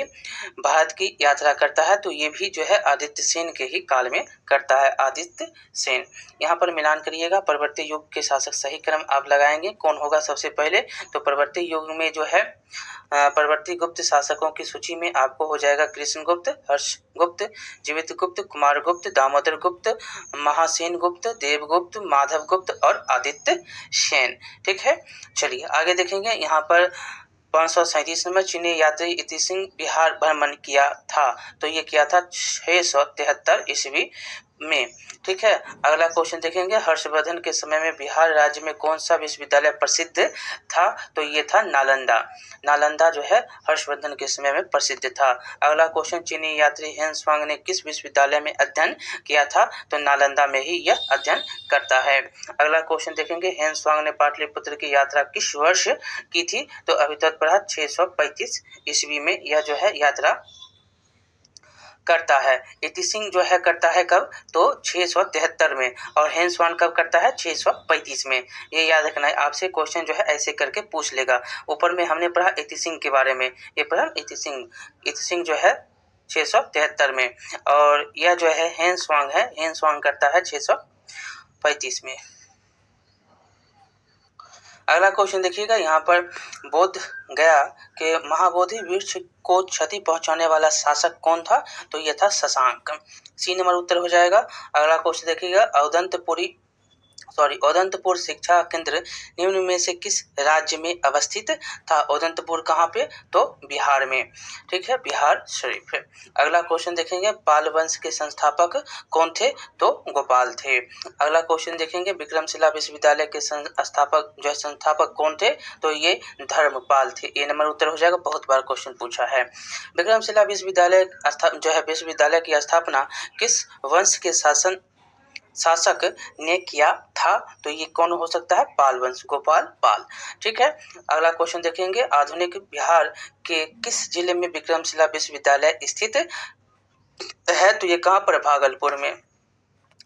भारत की यात्रा करता है, तो ये भी जो है आदित्य सेन के ही काल में करता है, आदित्य सेन। यहाँ पर मिलान करिएगा, परवर्ती युग के शासक सही क्रम आप लगाएंगे, कौन होगा सबसे पहले, तो परवर्ती युग में जो है परवर्ती गुप्त शासकों की सूची में आपको हो जाएगा कृष्ण गुप्त, हर्ष गुप्त, जीवित गुप्त, कुमार गुप्त, दामोदर गुप्त, महासेन गुप्त, देवगुप्त, माधव गुप्त और आदित्य सेन। ठीक है, चलिए आगे देखेंगे। यहाँ पर 537 नंबर, चीनी यात्री इति सिंह बिहार भ्रमण किया था, तो ये किया था 673 ईस्वी में। ठीक है, अगला क्वेश्चन देखेंगे, हर्षवर्धन के समय में बिहार राज्य में कौन सा विश्वविद्यालय प्रसिद्ध था, तो ये था नालंदा जो है हर्षवर्धन के समय में प्रसिद्ध था। अगला क्वेश्चन, चीनी यात्री हेनस्वांग ने किस विश्वविद्यालय में अध्ययन किया था, तो नालंदा में ही यह अध्ययन करता है। अगला क्वेश्चन देखेंगे, हेनस्वांग ने पाटलिपुत्र की यात्रा किस वर्ष की थी, तो अभी तक पढ़ा 635 ईस्वी में यह जो है यात्रा करता है। इति सिंह जो है करता है कब, तो 673 में, और हेनस्वांग कब करता है, 635 में। ये याद रखना है, आपसे क्वेश्चन जो है ऐसे करके पूछ लेगा। ऊपर में हमने पढ़ा इति सिंह के बारे में, ये पढ़ा इति सिंह जो है 673 में, और यह जो है हेनस्वांग करता है 635 में। अगला क्वेश्चन देखिएगा, यहाँ पर बोध गया के महाबोधि वृक्ष को क्षति पहुंचाने वाला शासक कौन था, तो यह था शशांक। सी नंबर उत्तर हो जाएगा। अगला क्वेश्चन देखिएगा, औदंतपुर शिक्षा केंद्र निम्न में से किस राज्य में अवस्थित था। औदंतपुर कहाँ पे, तो बिहार में। ठीक है, बिहार शरीफ। अगला क्वेश्चन देखेंगे, पाल वंश के संस्थापक कौन थे, तो गोपाल थे। अगला क्वेश्चन देखेंगे, विक्रमशिला विश्वविद्यालय के संस्थापक कौन थे, तो ये धर्मपाल थे। ये नंबर उत्तर हो जाएगा, बहुत बार क्वेश्चन पूछा है। विक्रमशिला विश्वविद्यालय विश्वविद्यालय की स्थापना किस वंश के शासक ने किया था, तो ये कौन हो सकता है, पाल वंश, गोपाल पाल। ठीक है, अगला क्वेश्चन देखेंगे, आधुनिक बिहार के किस जिले में विक्रमशिला विश्वविद्यालय स्थित है, तो ये कहाँ पर, भागलपुर में।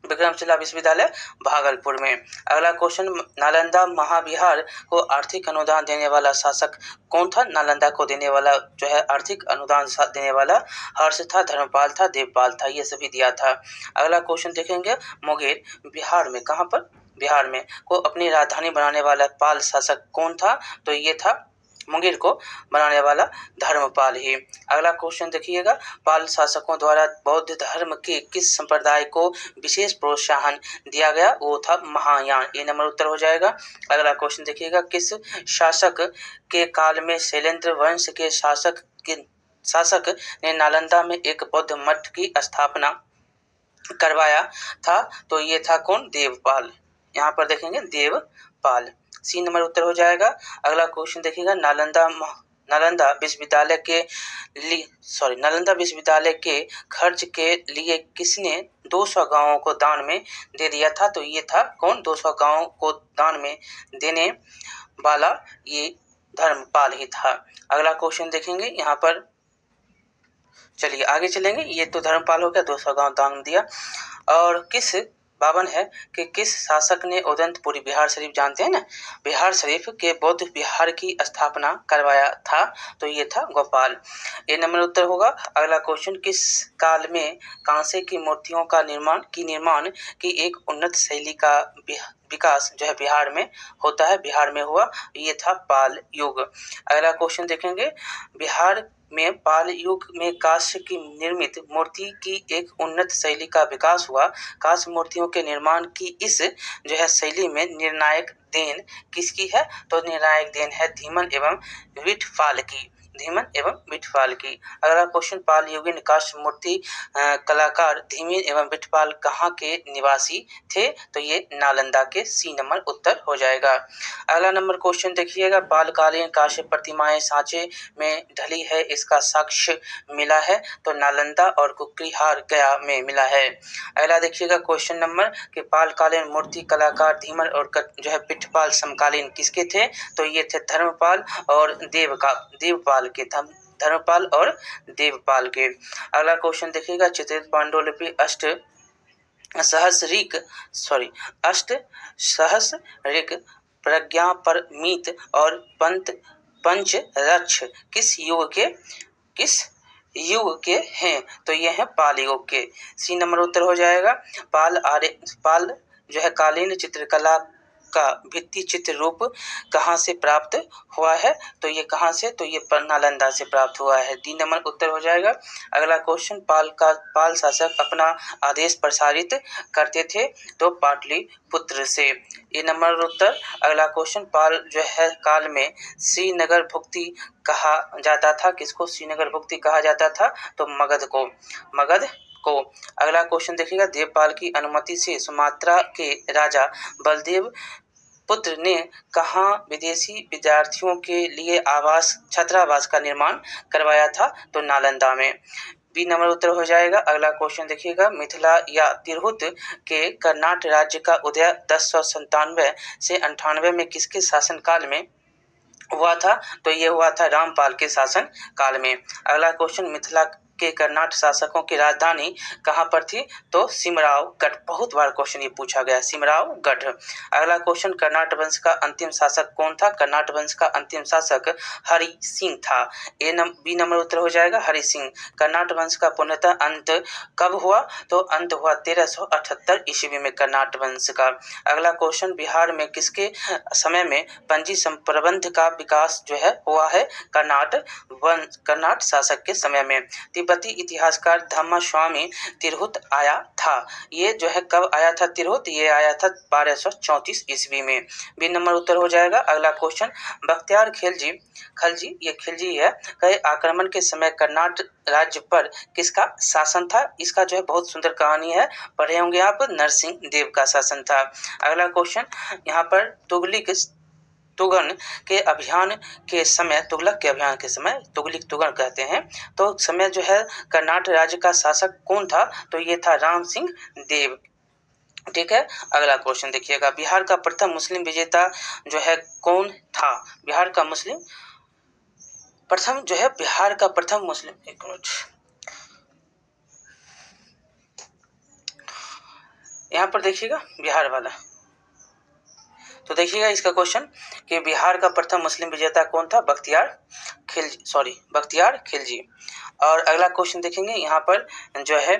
विक्रमशिला विश्वविद्यालय भागलपुर में। अगला क्वेश्चन, नालंदा महाविहार को आर्थिक अनुदान देने वाला शासक कौन था। नालंदा को देने वाला जो है आर्थिक अनुदान देने वाला हर्ष था, धर्मपाल था, देवपाल था, ये सभी दिया था। अगला क्वेश्चन देखेंगे, मुंगेर बिहार में, कहाँ पर, बिहार में, को अपनी राजधानी बनाने वाला पाल शासक कौन था, तो ये था मुंगेर को बनाने वाला धर्मपाल ही। अगला क्वेश्चन देखिएगा, पाल शासकों द्वारा बौद्ध धर्म के किस संप्रदाय को विशेष प्रोत्साहन दिया गया, वो था महायान। ये नंबर उत्तर हो जाएगा। अगला क्वेश्चन देखिएगा, किस शासक के काल में शैलेंद्र वंश के शासक ने नालंदा में एक बौद्ध मठ की स्थापना करवाया था, तो ये था कौन, देवपाल। यहाँ पर देखेंगे देवपाल, सी नंबर उत्तर हो जाएगा। अगला क्वेश्चन देखिएगा, नालंदा विश्वविद्यालय के खर्च के लिए किसने 200 गांवों को दान में दे दिया था, तो ये था कौन, 200 गांवों को दान में देने वाला ये धर्मपाल ही था। अगला क्वेश्चन देखेंगे, यहाँ पर चलिए आगे चलेंगे। ये तो धर्मपाल हो गया, 200 गांव दान दिया। और किस 52 है कि किस शासक ने उदंतपुरी, बिहार शरीफ जानते हैं ना, बिहार शरीफ के बौद्ध विहार की स्थापना करवाया था, तो ये था गोपाल। ये नंबर उत्तर होगा। अगला क्वेश्चन, किस काल में कांसे की मूर्तियों का निर्माण की एक उन्नत शैली का विकास जो है बिहार में होता है, बिहार में हुआ, ये था पाल युग। अगला क्वेश्चन देखेंगे, बिहार में पाल युग में कांस्य की निर्मित मूर्ति की एक उन्नत शैली का विकास हुआ। कांस्य मूर्तियों के निर्माण की इस जो है शैली में निर्णायक देन किसकी है, तो निर्णायक देन है धीमन एवं विठपाल की, धीमन एवं विठपाल की। अगला क्वेश्चन, पाल युगीन कांस्य मूर्ति कलाकार धीमन एवं विठपाल कहाँ के निवासी थे, तो ये नालंदा के, सी नंबर उत्तर हो जाएगा। अगला नंबर क्वेश्चन देखिएगा, पालकालीन कांस्य प्रतिमाएं सांचे में ढली है, इसका साक्ष्य मिला है, तो नालंदा और कुकरीहार गया में मिला है। अगला देखिएगा क्वेश्चन नंबर कि पालकालीन मूर्ति कलाकार धीमन और जो है विठपाल समकालीन किसके थे, तो ये थे धर्मपाल और देवपाल के, धर्मपाल और देवपाल के। अगला क्वेश्चन देखिएगा, चित्रित पांडुलिपि अष्ट सहस्रिक प्रज्ञापरमित और पंचरक्ष किस युग के हैं, तो ये हैं पाल युग के, सी नंबर उत्तर हो जाएगा। पाल जो है कालीन चित्रकला का भित्ति चित्र रूप कहाँ से प्राप्त हुआ है, तो ये कहाँ से, तो ये नालंदा से प्राप्त हुआ है, डी नंबर उत्तर हो जाएगा। अगला क्वेश्चन, पाल शासक अपना आदेश प्रसारित करते थे, तो पाटलिपुत्र से, ये नंबर उत्तर। अगला क्वेश्चन, पाल जो है काल में श्रीनगर भुक्ति कहा जाता था, किसको श्रीनगर भुक्ति कहा जाता था, तो मगध को। अगला क्वेश्चन देखिएगा, देवपाल की अनुमति से सुमात्रा के राजा बलदेव पुत्र ने कहाँ विदेशी विद्यार्थियों के लिए छात्रावास का निर्माण करवाया था, तो नालंदा में, बी नंबर उत्तर हो जाएगा। अगला क्वेश्चन देखिएगा, मिथिला या तिरहुत के कर्नाटक राज्य का उदय 1097 से 98 में किसके शासनकाल में हुआ था, तो ये हुआ था रामपाल के शासन काल में। अगला क्वेश्चन, मिथिला के कर्नाटक शासकों की राजधानी कहाँ पर थी, तो सिमरावगढ़, बहुत बार क्वेश्चन ये पूछा गया, सिमरावगढ़। अगला क्वेश्चन, कर्नाटक वंश का अंतिम शासक कौन था, कर्नाटक वंश का अंतिम शासक हरि सिंह था, बी नंबर उत्तर हो जाएगा, हरि सिंह। कर्नाटक वंश का पूर्णतः अंत कब हुआ, तो अंत हुआ 1378 ईस्वी में कर्नाटक वंश का। अगला क्वेश्चन, बिहार में किसके समय में पंजी संप्रबंध का विकास जो है हुआ है, कर्नाटक शासक के समय में। तिब्बती इतिहासकार धम्मस्वामी तिरहुत आया था, ये जो है कब आया था तिरहुत, ये आया था 1234 ईस्वी में, बी नंबर उत्तर हो जाएगा। अगला क्वेश्चन, बख्तियार खिलजी है, कई आक्रमण के समय कर्नाटक राज्य पर किसका शासन था, इसका जो है बहुत सुंदर कहानी है, पढ़े होंगे आप, नरसिंह देव का शासन था। अगला क्वेश्चन, यहाँ पर तुगलक के अभियान के समय, तुगलक कहते हैं, तो समय जो है कर्नाटक राज्य का शासक कौन था, तो ये था राम सिंह देव, ठीक है। अगला क्वेश्चन देखिएगा, बिहार का प्रथम मुस्लिम विजेता जो है कौन था, बिहार का प्रथम मुस्लिम, एक मिनट, यहाँ पर देखिएगा बिहार वाला, तो देखिएगा इसका क्वेश्चन कि बिहार का प्रथम मुस्लिम विजेता कौन था, बख्तियार खिलजी। और अगला क्वेश्चन देखेंगे, यहाँ पर जो है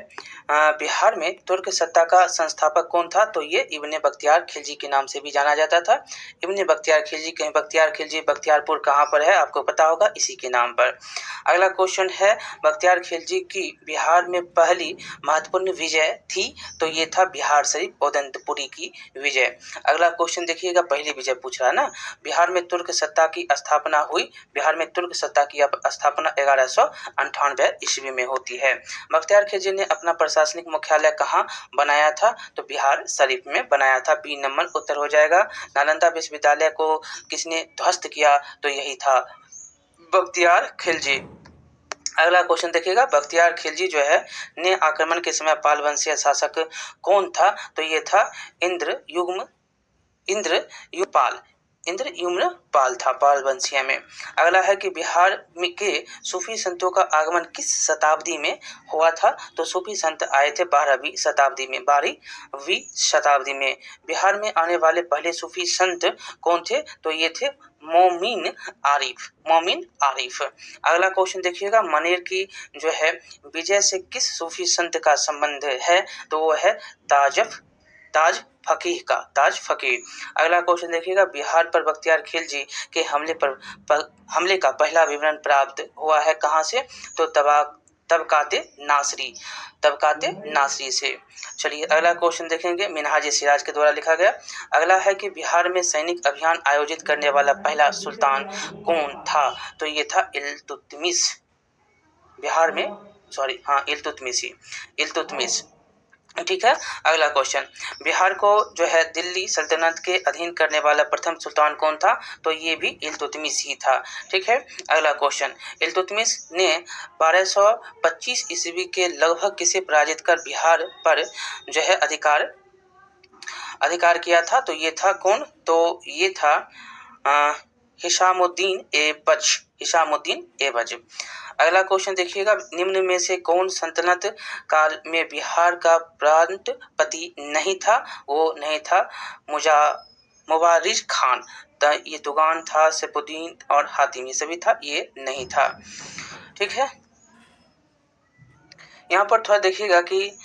बिहार में तुर्क सत्ता का संस्थापक कौन था, तो ये इब्ने बख्तियार खिलजी के नाम से भी जाना जाता था। इब्ने बख्तियार खिलजी, कहीं बख्तियार खिलजी, बख्तियारपुर कहाँ पर है, आपको पता होगा, इसी के नाम पर। अगला क्वेश्चन है, बख्तियार खिलजी की बिहार में पहली महत्वपूर्ण विजय थी, तो ये था बिहार शरीफ उदंतपुरी की विजय। अगला क्वेश्चन देखिएगा, पहली विजय पूछ रहा है ना, बिहार में तुर्क सत्ता की स्थापना हुई, बिहार में तुर्क सत्ता की स्थापना 1198 ईस्वी में होती है। बख्तियार खिलजी ने अपना प्रशासनिक मुख्यालय कहाँ बनाया था, तो बिहार शरीफ में बनाया था, बी नंबर उत्तर हो जाएगा। नालंदा विश्वविद्यालय को किसने ध्वस्त किया, तो यही था बख्तियार खिलजी। अगला क्वेश्चन देखिएगा, बख्तियार खिलजी जो है ने आक्रमण के समय पाल वंशीय शासक कौन था, तो ये था इंद्रयुगपाल, इंद्रयुम्न पाल था, पाल वंशीय में। अगला है कि बिहार के सूफी संतों का आगमन किस शताब्दी में हुआ था? तो सूफी संत आए थे 12वीं शताब्दी में, 12वीं शताब्दी में। बिहार में आने वाले पहले सूफी संत कौन थे? तो ये थे मोमिन आरिफ, मोमिन आरिफ। अगला क्वेश्चन देखिएगा, मनेर की जो है विजय से किस सूफी संत का संबंध है? तो वो है ताज फकीह का, ताज फकीह। अगला क्वेश्चन देखिएगा, बिहार पर बख्तियार खिलजी के हमले का पहला विवरण प्राप्त हुआ है कहाँ से? तो तबकाते नासरी से। चलिए अगला क्वेश्चन देखेंगे, मिनहाज सिराज के द्वारा लिखा गया। अगला है कि बिहार में सैनिक अभियान आयोजित करने वाला पहला सुल्तान कौन था? तो ये था इल्तुतमिश। बिहार में इल्तुतमिश। ठीक है। अगला क्वेश्चन, बिहार को जो है दिल्ली सल्तनत के अधीन करने वाला प्रथम सुल्तान कौन था? तो ये भी इल्तुतमिश ही था। ठीक है। अगला क्वेश्चन, इल्तुतमिश ने 1225 ईस्वी के लगभग किसे पराजित कर बिहार पर जो है अधिकार किया था? तो ये था कौन? तो ये था हिशामुद्दीन ऐबज। अगला क्वेश्चन देखिएगा, निम्न में से कौन सल्तनत काल में बिहार का प्रांतपति नहीं था? वो नहीं था मुबारिज खान। ये तुगान था, सैफुद्दीन और हातिम, ये सभी था, ये नहीं था। ठीक है। यहाँ पर थोड़ा देखिएगा कि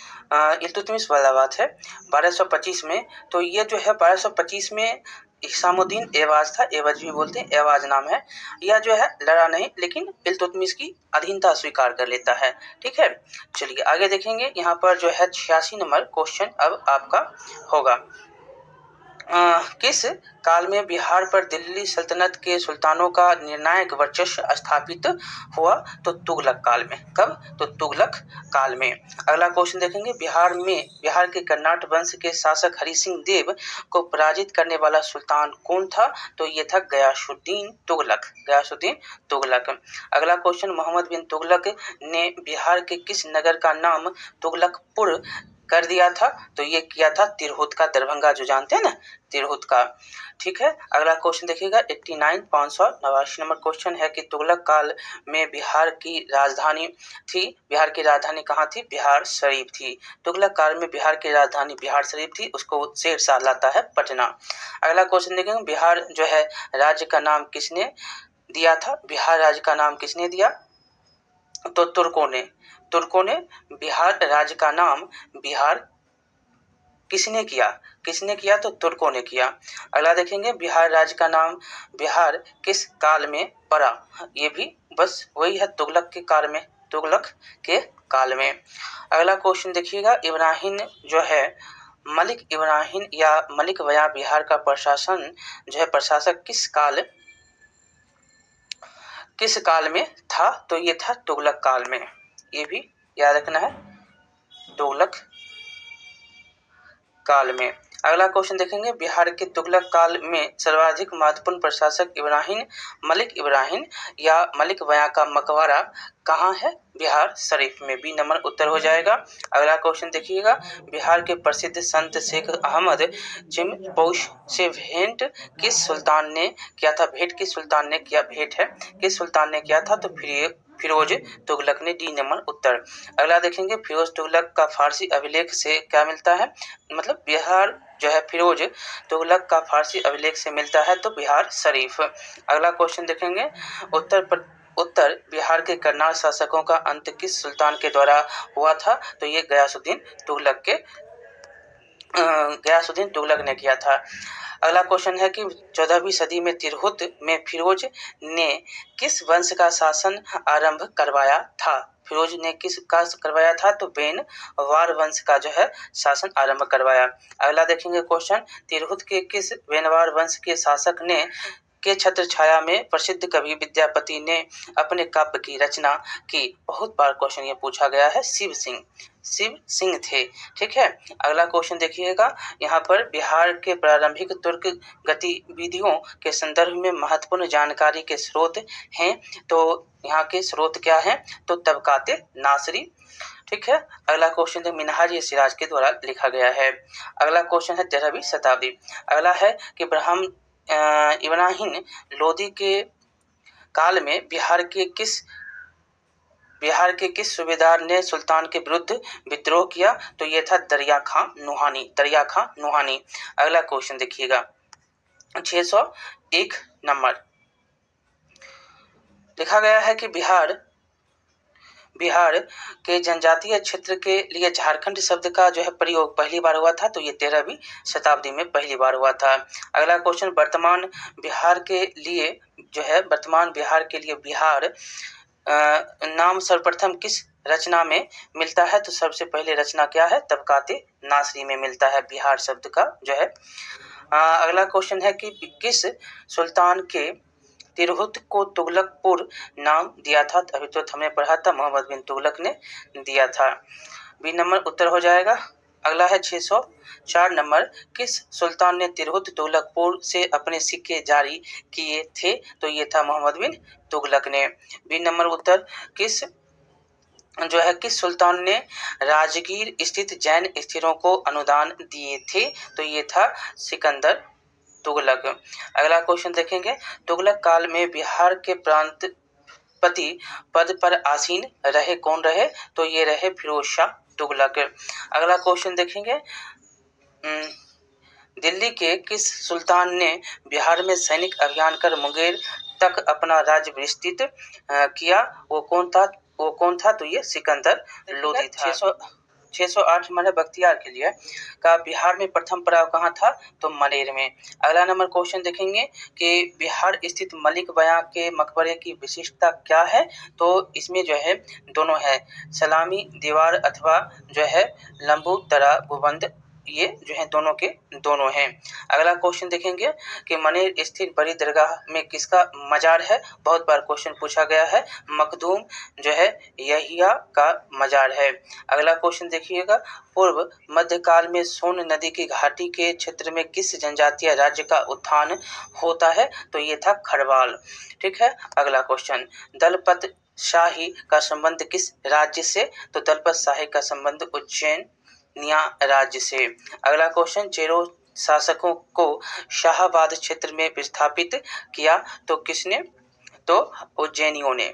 इल्तुतमिश वाला बात है 1225 में। तो ये जो है 1225 में हिशामुद्दीन ऐबज था, ऐबज भी बोलते हैं, ऐबज नाम है। यह जो है लड़ा नहीं, लेकिन इल्तुतमिश की अधीनता स्वीकार कर लेता है। ठीक है। चलिए आगे देखेंगे, यहाँ पर जो है 86 नंबर क्वेश्चन अब आपका होगा। किस काल में बिहार पर दिल्ली सल्तनत के सुल्तानों का निर्णायक वर्चस्व स्थापित हुआ? तो तुगलक काल में। कब? तो तुगलक काल में। अगला क्वेश्चन देखेंगे, बिहार के कर्नाट वंश के शासक हरि सिंह देव को पराजित करने वाला सुल्तान कौन था? तो ये था गयासुद्दीन तुगलक। अगला क्वेश्चन, मोहम्मद बिन तुगलक ने बिहार के किस नगर का नाम तुगलकपुर कर दिया था? तो ये किया था तिरहुत का, दरभंगा जो जानते हैं ना, तिरहुत का। ठीक है। अगला क्वेश्चन देखिएगा 89 589 नंबर क्वेश्चन है कि तुगलक काल में बिहार की राजधानी कहाँ थी? बिहार शरीफ थी। तुगलक काल में बिहार की राजधानी बिहार शरीफ थी, उसको शेरशाह लाता है पटना। अगला क्वेश्चन देखेंगे, बिहार जो है राज्य का नाम किसने दिया था? बिहार राज्य का नाम किसने दिया? तो तुर्कों ने बिहार राज्य का नाम बिहार किसने किया? तो तुर्कों ने किया। अगला देखेंगे, बिहार राज्य का नाम बिहार किस काल में पड़ा? ये भी बस वही है, तुगलक के काल में। अगला क्वेश्चन देखिएगा, इब्राहिम जो है मलिक इब्राहिम या मलिक वया बिहार का प्रशासक किस काल में था? तो ये था तुगलक काल में। ये भी याद रखना है, तुगलक काल में। अगला क्वेश्चन देखेंगे, बिहार के तुगलक काल में सर्वाधिक महत्वपूर्ण प्रशासक मलिक इब्राहिम या मलिक वया का मकबरा कहाँ है? बिहार शरीफ में। बी नंबर उत्तर हो जाएगा। अगला क्वेश्चन देखिएगा, बिहार के प्रसिद्ध संत शेख अहमद चिमपौश से भेंट किस सुल्तान ने किया था? किस सुल्तान ने किया था? तो फिरोज तुगलक ने। डी नंबर उत्तर। अगला देखेंगे, फिरोज तुगलक का फारसी अभिलेख से क्या मिलता है? मतलब बिहार जो है फिरोज तुगलक का फारसी अभिलेख से मिलता है, तो बिहार शरीफ। अगला क्वेश्चन देखेंगे, उत्तर बिहार के करनाल शासकों का अंत किस सुल्तान के द्वारा हुआ था? तो ये गयासुद्दीन तुगलक ने किया था। अगला क्वेश्चन है कि 14वीं सदी में तिरहुत में फिरोज ने किस वंश का शासन आरंभ करवाया था? फिरोज ने किसका करवाया था? तो बेनवार वंश का जो है शासन आरंभ करवाया। अगला देखेंगे क्वेश्चन, तिरहुत के किस बेनवार वंश के शासक ने के छत्र छाया में प्रसिद्ध कवि विद्यापति ने अपने काव्य की रचना की? बहुत बार क्वेश्चन ये पूछा गया है, शिव सिंह थे। ठीक है। अगला क्वेश्चन देखिएगा, यहाँ पर बिहार के प्रारंभिक तुर्क गतिविधियों के संदर्भ में महत्वपूर्ण जानकारी के स्रोत हैं। तो यहाँ के स्रोत क्या हैं? तो तबकाते नासरी। ठीक है। अगला क्वेश्चन मिनहाज सिराज के द्वारा लिखा गया है। अगला क्वेश्चन है 13वीं शताब्दी। अगला है कि इब्राहिम लोदी के काल में बिहार के किस सूबेदार ने सुल्तान के विरुद्ध विद्रोह किया? तो ये था दरिया खां नुहानी। अगला क्वेश्चन देखिएगा 601 नंबर। लिखा गया है कि बिहार के जनजातीय क्षेत्र के लिए झारखंड शब्द का जो है प्रयोग पहली बार हुआ था, तो ये 13वीं शताब्दी में पहली बार हुआ था। अगला क्वेश्चन वर्तमान बिहार के लिए बिहार नाम सर्वप्रथम किस रचना में मिलता है? तो सबसे पहले रचना क्या है? तबकाते नासरी में मिलता है बिहार शब्द का जो है। अगला क्वेश्चन है कि किस सुल्तान के तिरहुत को तुगलकपुर नाम दिया था? अभी तो हमने पढ़ा था मोहम्मद बिन तुगलक ने दिया था। बी नंबर उत्तर हो जाएगा। अगला है 604 नंबर। किस सुल्तान ने तिरहुत तुगलकपुर से अपने सिक्के जारी किए थे? तो ये था मोहम्मद बिन तुगलक ने। बी नंबर उत्तर किस सुल्तान ने राजगीर स्थित जैन स्थिरों को अनुदान दिए थे? तो ये था सिकंदर तुगलक। अगला क्वेश्चन देखेंगे, तुगलक काल में बिहार के प्रांतपति पद पर आसीन रहे कौन रहे? तो ये रहे फिरोज शाह तुगलक। अगला क्वेश्चन देखेंगे, दिल्ली के किस सुल्तान ने बिहार में सैनिक अभियान कर मुंगेर तक अपना राज्य विस्तृत किया? वो कौन था? तो ये सिकंदर लोदी था। 608 नंबर बख्तियार के लिए का बिहार में प्रथम पड़ाव कहाँ था? तो मनेर में। अगला नंबर क्वेश्चन देखेंगे कि बिहार स्थित मलिक बयां के मकबरे की विशिष्टता क्या है? तो इसमें जो है दोनों है, सलामी दीवार अथवा जो है लंबू तरा गुंबद, ये जो है दोनों के दोनों हैं। अगला क्वेश्चन देखेंगे कि मनेर स्थित बड़ी दरगाह में किसका मजार है? बहुत बार क्वेश्चन पूछा गया है, मखदूम जो है यहिया का मजार है। अगला क्वेश्चन देखिएगा, पूर्व मध्यकाल में सोन नदी की घाटी के क्षेत्र में किस जनजातीय राज्य का उत्थान होता है? तो ये था खरवाल। ठीक है। अगला क्वेश्चन, दलपत शाही का संबंध किस राज्य से? तो दलपत शाही का संबंध उज्जैन राज्य से। अगला क्वेश्चन, चेरो शासकों को शाहाबाद क्षेत्र में विस्थापित किया तो किसने? तो उज्जैनियों ने।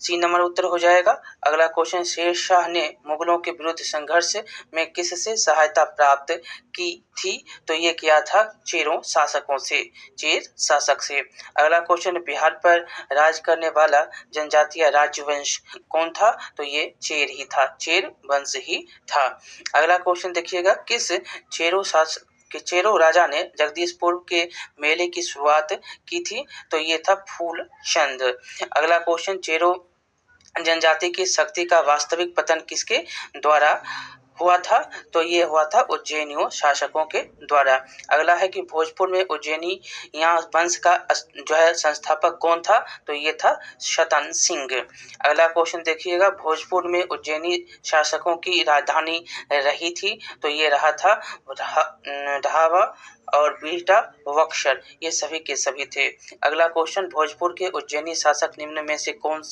सी नंबर उत्तर हो जाएगा। अगला क्वेश्चन, शेरशाह ने मुगलों के विरुद्ध संघर्ष में किससे सहायता प्राप्त की थी? तो ये किया था चेर शासक से। अगला क्वेश्चन, बिहार पर राज करने वाला जनजातीय राजवंश कौन था? तो ये चेर वंश ही था। अगला क्वेश्चन देखिएगा, किस चेरो राजा ने जगदीशपुर के मेले की शुरुआत की थी? तो ये था फूलचंद। अगला क्वेश्चन, चेरो जनजाति की शक्ति का वास्तविक पतन किसके द्वारा हुआ था? तो ये हुआ था उज्जैनियों शासकों के द्वारा। अगला है कि भोजपुर में उज्जैनी वंश का जो है संस्थापक कौन था? तो ये था शतन सिंह। अगला क्वेश्चन देखिएगा, भोजपुर में उज्जैनी शासकों की राजधानी रही थी? तो ये रहा था ढाबा और बीटा बक्सर, ये सभी के सभी थे। अगला क्वेश्चन, भोजपुर के उज्जैनी शासक निम्न में से कौन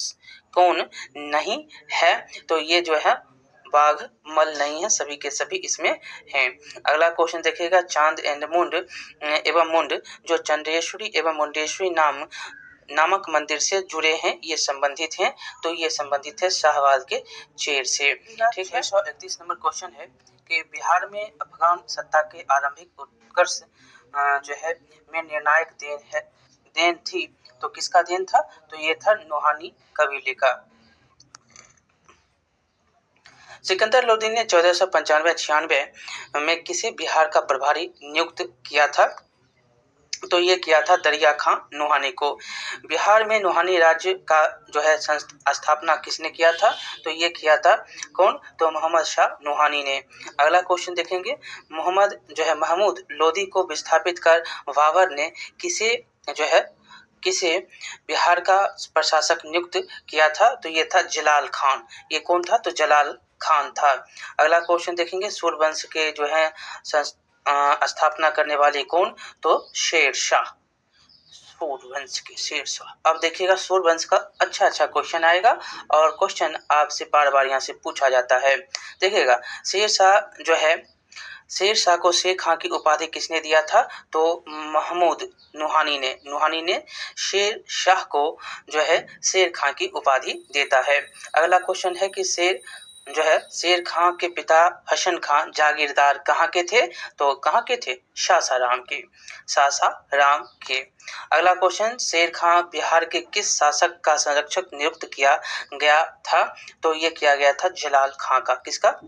नहीं है? तो ये जो है बाघमल नहीं है, सभी के सभी इसमें हैं। अगला क्वेश्चन देखिएगा, चांद एवं मुंड जो चंद्रेश्वरी एवं मुंडेश्वरी नामक मंदिर से जुड़े हैं, ये संबंधित हैं? तो ये संबंधित है शाहबाद के चेर से। ठीक है। 131 नंबर क्वेश्चन है कि बिहार में अफगान सत्ता के आरंभिक उत्कर्ष जो है में निर्णायक देन थी, तो किसका देन था? तो ये था नुहानी कबीले का। सिकंदर लोदी ने 1495-96 में किसे बिहार का प्रभारी नियुक्त किया था? तो ये किया था दरिया खां नुहानी को। बिहार में नुहानी राज्य का जो है स्थापना किसने किया था? तो ये किया था कौन? तो मोहम्मद शाह नुहानी ने। अगला क्वेश्चन देखेंगे, महमूद लोदी को विस्थापित कर बाबर ने किसे बिहार का प्रशासक नियुक्त किया था? तो ये था जलाल खान। ये कौन था? तो जलाल खान था। अगला क्वेश्चन देखेंगे, सूर्यवंश के जो है स्थापना करने वाले कौन? तो शेरशाह। सूर्यवंश के शेरशाह। अब देखिएगा, सूर्यवंश का अच्छा क्वेश्चन आएगा और क्वेश्चन आपसे बार बार यहाँ से पूछा जाता है। देखिएगा, शेरशाह जो है शेर शाह को शेर खां की उपाधि किसने दिया था? तो महमूद नुहानी ने शेर शाह को जो है शेर खां की उपाधि देता है। अगला क्वेश्चन है कि शेर खां के पिता हसन खां जागीरदार कहाँ के थे? तो कहाँ के थे? सासाराम के। अगला क्वेश्चन, शेर खां बिहार के किस शासक का संरक्षक नियुक्त किया गया था? तो ये किया गया था जलाल खां का। किसका?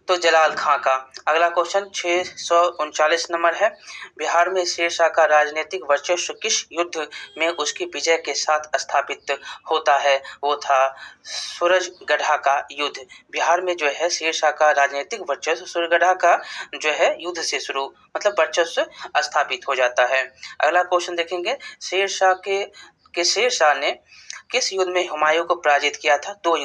तो जलाल खां का। अगला क्वेश्चन 639 नंबर है, बिहार में शेर शाह का राजनीतिक वर्चस्व किस युद्ध में उसकी विजय के साथ स्थापित होता है? वो था सूरजगढ़ा का युद्ध। बिहार में जो है शेर शाह का राजनीतिक वर्चस्व सूरजगढ़ा का जो है युद्ध से शुरू मतलब वर्चस्व स्थापित हो जाता है। अगला क्वेश्चन देखेंगे, शेर शाह ने किस युद्ध में हुमायूं को पराजित किया था? दो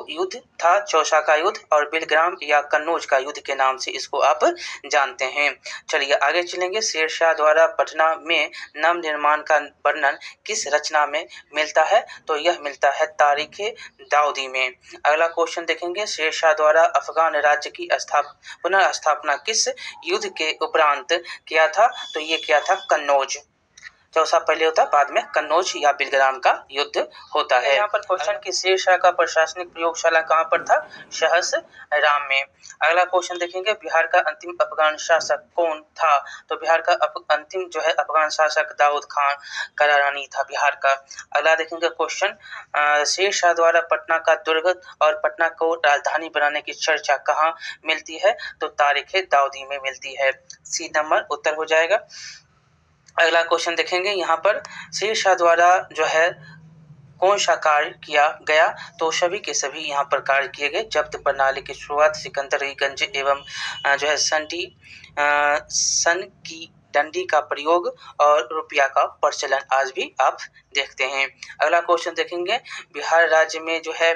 युद्ध था, चौसा का युद्ध और बिलग्राम या कन्नौज का युद्ध के नाम से इसको आप जानते हैं। चलिए आगे चलेंगे। शेर शाह द्वारा पटना में नव निर्माण का वर्णन किस रचना में मिलता है? तो यह मिलता है तारीखे दाऊदी में। अगला क्वेश्चन देखेंगे, शेर शाह द्वारा अफगान राज्य की पुनर्स्थापना किस युद्ध के उपरांत किया था? तो ये किया था कन्नौज। चौसा पहले होता, बाद में कन्नौज या बिलग्राम का युद्ध होता है। यहाँ पर क्वेश्चन कि शेर शाह का प्रशासनिक प्रयोगशाला कहाँ पर था? सहसराम में। अगला क्वेश्चन देखेंगे, बिहार का अंतिम अफगान शासक कौन था? तो बिहार का अंतिम जो है अफगान शासक दाऊद खान करारानी था बिहार का। अगला देखेंगे क्वेश्चन, शेर शाह द्वारा पटना का दुर्ग और पटना को राजधानी बनाने की चर्चा कहाँ मिलती है? तो तारीखे दाऊदी में मिलती है। सी नंबर उत्तर हो जाएगा। अगला क्वेश्चन देखेंगे, यहाँ पर शेर शाह द्वारा जो है कौन सा कार्य किया गया? तो सभी के सभी यहाँ पर कार्य किए गए। जब्त प्रणाली की शुरुआत, सिकंदरीगंज एवं जो है सन की डंडी का प्रयोग और रुपया का प्रचलन आज भी आप देखते हैं। अगला क्वेश्चन देखेंगे, बिहार राज्य में जो है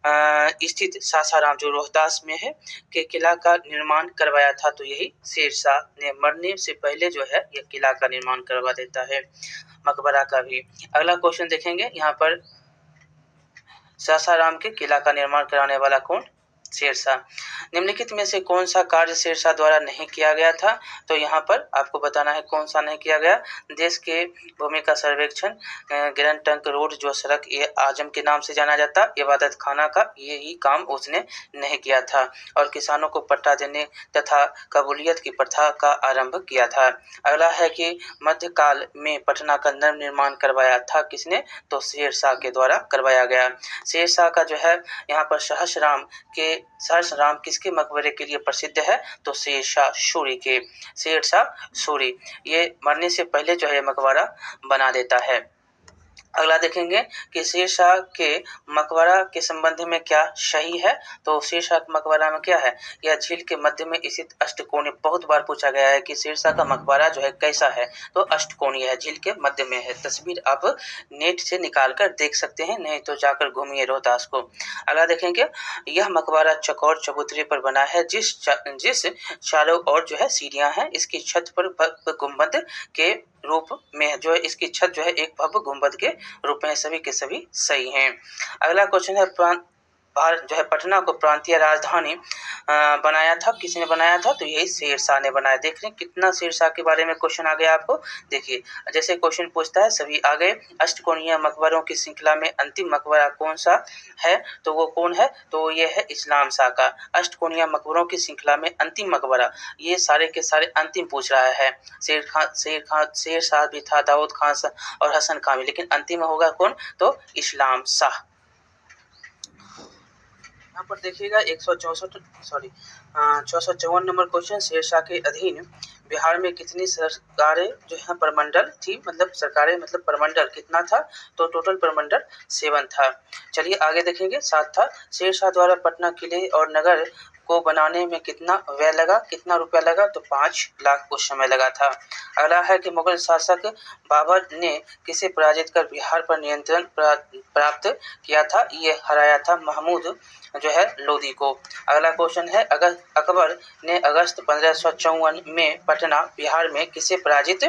स्थित सासाराम जो रोहतास में है के किला का निर्माण करवाया था? तो यही शेर शाह ने मरने से पहले जो है यह किला का निर्माण करवा देता है, मकबरा का भी। अगला क्वेश्चन देखेंगे, यहाँ पर सासाराम के किला का निर्माण कराने वाला कौन? शेर शाह। निम्नलिखित में से कौन सा कार्य शेर शाह द्वारा नहीं किया गया था? तो यहाँ पर आपको बताना है कौन सा नहीं किया गया। देश के भूमि का सर्वेक्षण, ग्रैंड ट्रंक रोड जो सड़क ए आजम के नाम से जाना जाता, इबादत खाना का यही काम उसने नहीं किया था। और किसानों को पट्टा देने तथा कबूलियत की प्रथा का आरंभ किया था। अगला है कि मध्यकाल में पटना का नवनिर्माण करवाया था किसने? तो शेर शाह के द्वारा करवाया गया। शेर शाह का जो है यहाँ पर सहस्राम किसके मकबरे के लिए प्रसिद्ध है? तो शेर शाह सूरी ये मरने से पहले जो है मकबरा बना देता है। अगला देखेंगे कि शेर शाह के मकबरा के संबंध में क्या सही है? तो शेर शाह के मकबरा में क्या है? यह झील के मध्य में स्थित अष्टकोणीय। बहुत बार पूछा गया है कि शेर शाह का मकबरा जो है कैसा है? तो अष्टकोणीय है, झील के मध्य में है। तस्वीर आप नेट से निकाल कर देख सकते हैं, नहीं तो जाकर घूमिए रोहतास को। अगला देखेंगे, यह मकबरा चौकोर चबूतरे पर बना है जिस चारों ओर जो है सीढ़ियां हैं। इसकी छत पर भव्य गुंबद के रूप में जो है इसकी छत जो है एक भव्य गुंबद के रूप में। सभी के सभी सही हैं। अगला क्वेश्चन है, जो है पटना को प्रांतीय राजधानी बनाया था, किसने बनाया था? तो यही शेर शाह ने बनाया। देख रहे हैं कितना शेर शाह के बारे में क्वेश्चन आ गया आपको। देखिए जैसे क्वेश्चन पूछता है सभी आ गए। अष्टकोणीय मकबरों की श्रृंखला में अंतिम मकबरा कौन सा है? तो वो कौन है? तो ये है इस्लाम शाह का। अष्टकोणीय मकबरों की श्रृंखला में अंतिम मकबरा, ये सारे के सारे अंतिम पूछ रहा है। शेर शाह भी था, दाऊद खान और हसन खान भी, लेकिन अंतिम होगा कौन? तो इस्लाम शाह। यहाँ पर देखिएगा 654 नंबर क्वेश्चन, शेर शाह के अधीन बिहार में कितनी सरकारें जो है प्रमंडल थी? मतलब सरकारें मतलब प्रमंडल कितना था? तो टोटल प्रमंडल 7 था। चलिए आगे देखेंगे। 7 था। शेर शाह द्वारा पटना किले और नगर को बनाने में कितना व्यय लगा, कितना रुपया लगा? तो 5 लाख उस समय लगा था। अगला है कि मुगल शासक बाबर ने किसे पराजित कर बिहार पर नियंत्रण प्राप्त किया था? ये हराया था महमूद जो है लोदी को। अगला क्वेश्चन है, अकबर ने अगस्त 1554 में पटना बिहार में किसे पराजित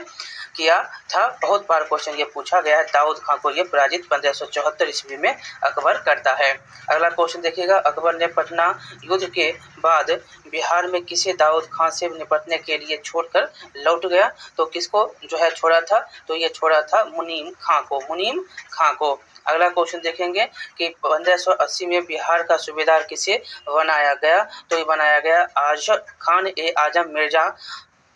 किया था। बहुत बार क्वेश्चन ये पूछा गया है। दाऊद खां को ये पराजित 1574 ईस्वी में अकबर करता है। अगला क्वेश्चन देखिएगा, अकबर ने पटना युद्ध के बाद बिहार में किसे दाऊद खां से निपटने के लिए छोड़कर लौट गया? तो किसको जो है छोड़ा था? तो ये छोड़ा था मुनीम खां को, मुनीम खां को। अगला क्वेश्चन देखेंगे कि 1580 में बिहार का सूबेदार किसे बनाया गया? तो ये बनाया गया खान ए आजम मिर्जा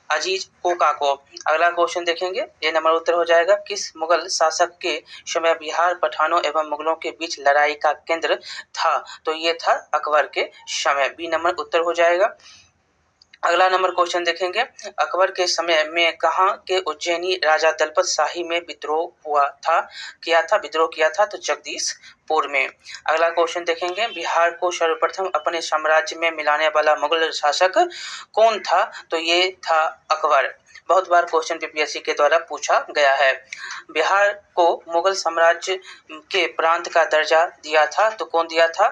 अजीज कोका को। अगला क्वेश्चन देखेंगे, ये नंबर उत्तर हो जाएगा, किस मुगल शासक के समय बिहार पठानों एवं मुगलों के बीच लड़ाई का केंद्र था? तो ये था अकबर के समय। बी नंबर उत्तर हो जाएगा। अगला नंबर क्वेश्चन देखेंगे, अकबर के समय में कहाँ के उज्जैनी राजा दलपत शाही में विद्रोह विद्रोह किया था? तो जगदीशपुर में। अगला क्वेश्चन देखेंगे, बिहार को सर्वप्रथम अपने साम्राज्य में मिलाने वाला मुगल शासक कौन था? तो ये था अकबर। बहुत बार क्वेश्चन पीपीएससी के द्वारा पूछा गया है। बिहार को मुगल साम्राज्य के प्रांत का दर्जा दिया था, तो कौन दिया था?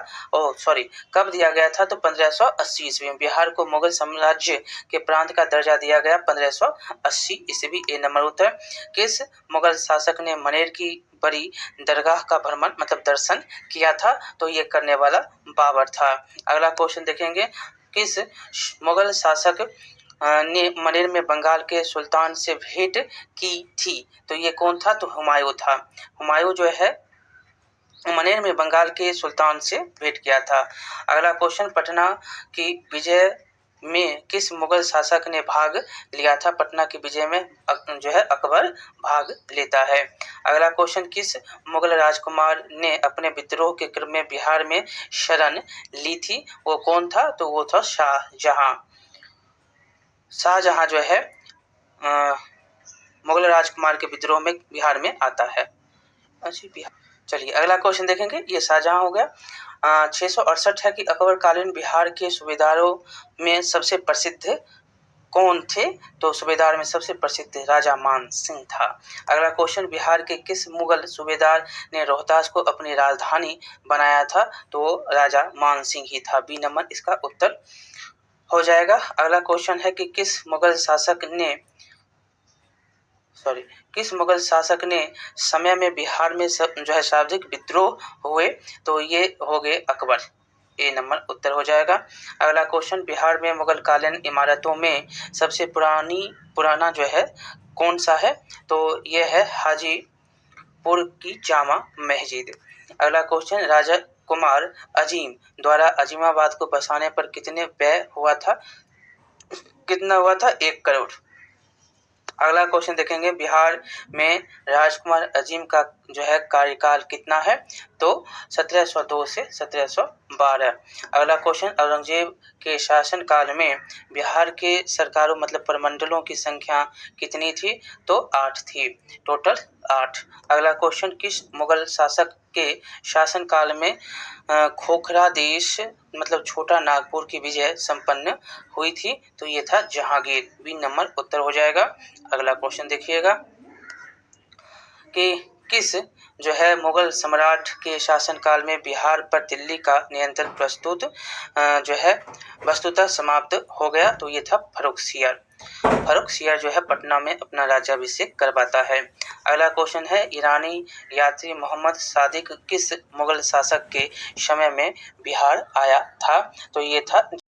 कब दिया गया था? तो 1580 ईस्वी में बिहार को मुगल साम्राज्य के प्रांत का दर्जा दिया गया 1580 ईस्वी। ए नंबर उत्तर। किस मुगल शासक ने मनेर की बड़ी दरगाह का भ्रमण दर्शन किया था? तो ये करने वाला बाबर था। अगला क्वेश्चन देखेंगे, किस मुगल शासक ने मनेर में बंगाल के सुल्तान से भेंट की थी? तो ये कौन था? तो हुमायूं था। हुमायूं जो है मनेर में बंगाल के सुल्तान से भेंट किया था। अगला क्वेश्चन, पटना की विजय में किस मुगल शासक ने भाग लिया था? पटना की विजय में जो है अकबर भाग लेता है। अगला क्वेश्चन, किस मुगल राजकुमार ने अपने विद्रोह के क्रम में बिहार में शरण ली थी? वो कौन था? तो वो था शाहजहां। शाहजहां जो है मुगल राजकुमार के विद्रोह में बिहार में आता है। चलिए अगला क्वेश्चन देखेंगे, ये शाहजहां हो गया। 668 है कि अकबर कालीन बिहार के सूबेदारों में सबसे प्रसिद्ध कौन थे? तो सूबेदार में सबसे प्रसिद्ध राजा मान सिंह था। अगला क्वेश्चन, बिहार के किस मुगल सूबेदार ने रोहतास को अपनी राजधानी बनाया था? तो राजा मान सिंह ही था। बी नंबर इसका उत्तर हो जाएगा। अगला क्वेश्चन है कि किस मुगल शासक ने समय में बिहार में जो है सर्वाधिक विद्रोह हुए? तो ये हो गए अकबर। ए नंबर उत्तर हो जाएगा। अगला क्वेश्चन, बिहार में मुगल कालीन इमारतों में सबसे पुराना जो है कौन सा है? तो ये है हाजीपुर की जामा मस्जिद। अगला क्वेश्चन, राजा कुमार अजीम द्वारा अजीमाबाद को बसाने पर कितने व्यय हुआ था? कितना हुआ था? 1 करोड़। अगला क्वेश्चन देखेंगे, बिहार में राजकुमार अजीम का जो है कार्यकाल कितना है? तो 1702 से 1712। अगला क्वेश्चन, औरंगजेब के शासन काल में बिहार के सरकारों प्रमंडलों की संख्या कितनी थी? तो 8 थी, टोटल 8। अगला क्वेश्चन, किस मुगल शासक के शासन काल में खोखरा देश छोटा नागपुर की विजय संपन्न हुई थी? तो ये था जहांगीर। बी नंबर उत्तर हो जाएगा। अगला क्वेश्चन देखिएगा कि किस जो है मुगल सम्राट के शासनकाल में बिहार पर दिल्ली का नियंत्रण जो है वस्तुतः समाप्त हो गया? तो ये था फर्रुखसियार। फर्रुखसियार जो है पटना में अपना राज्याभिषेक करवाता है। अगला क्वेश्चन है, ईरानी यात्री मोहम्मद सादिक किस मुगल शासक के समय में बिहार आया था? तो ये था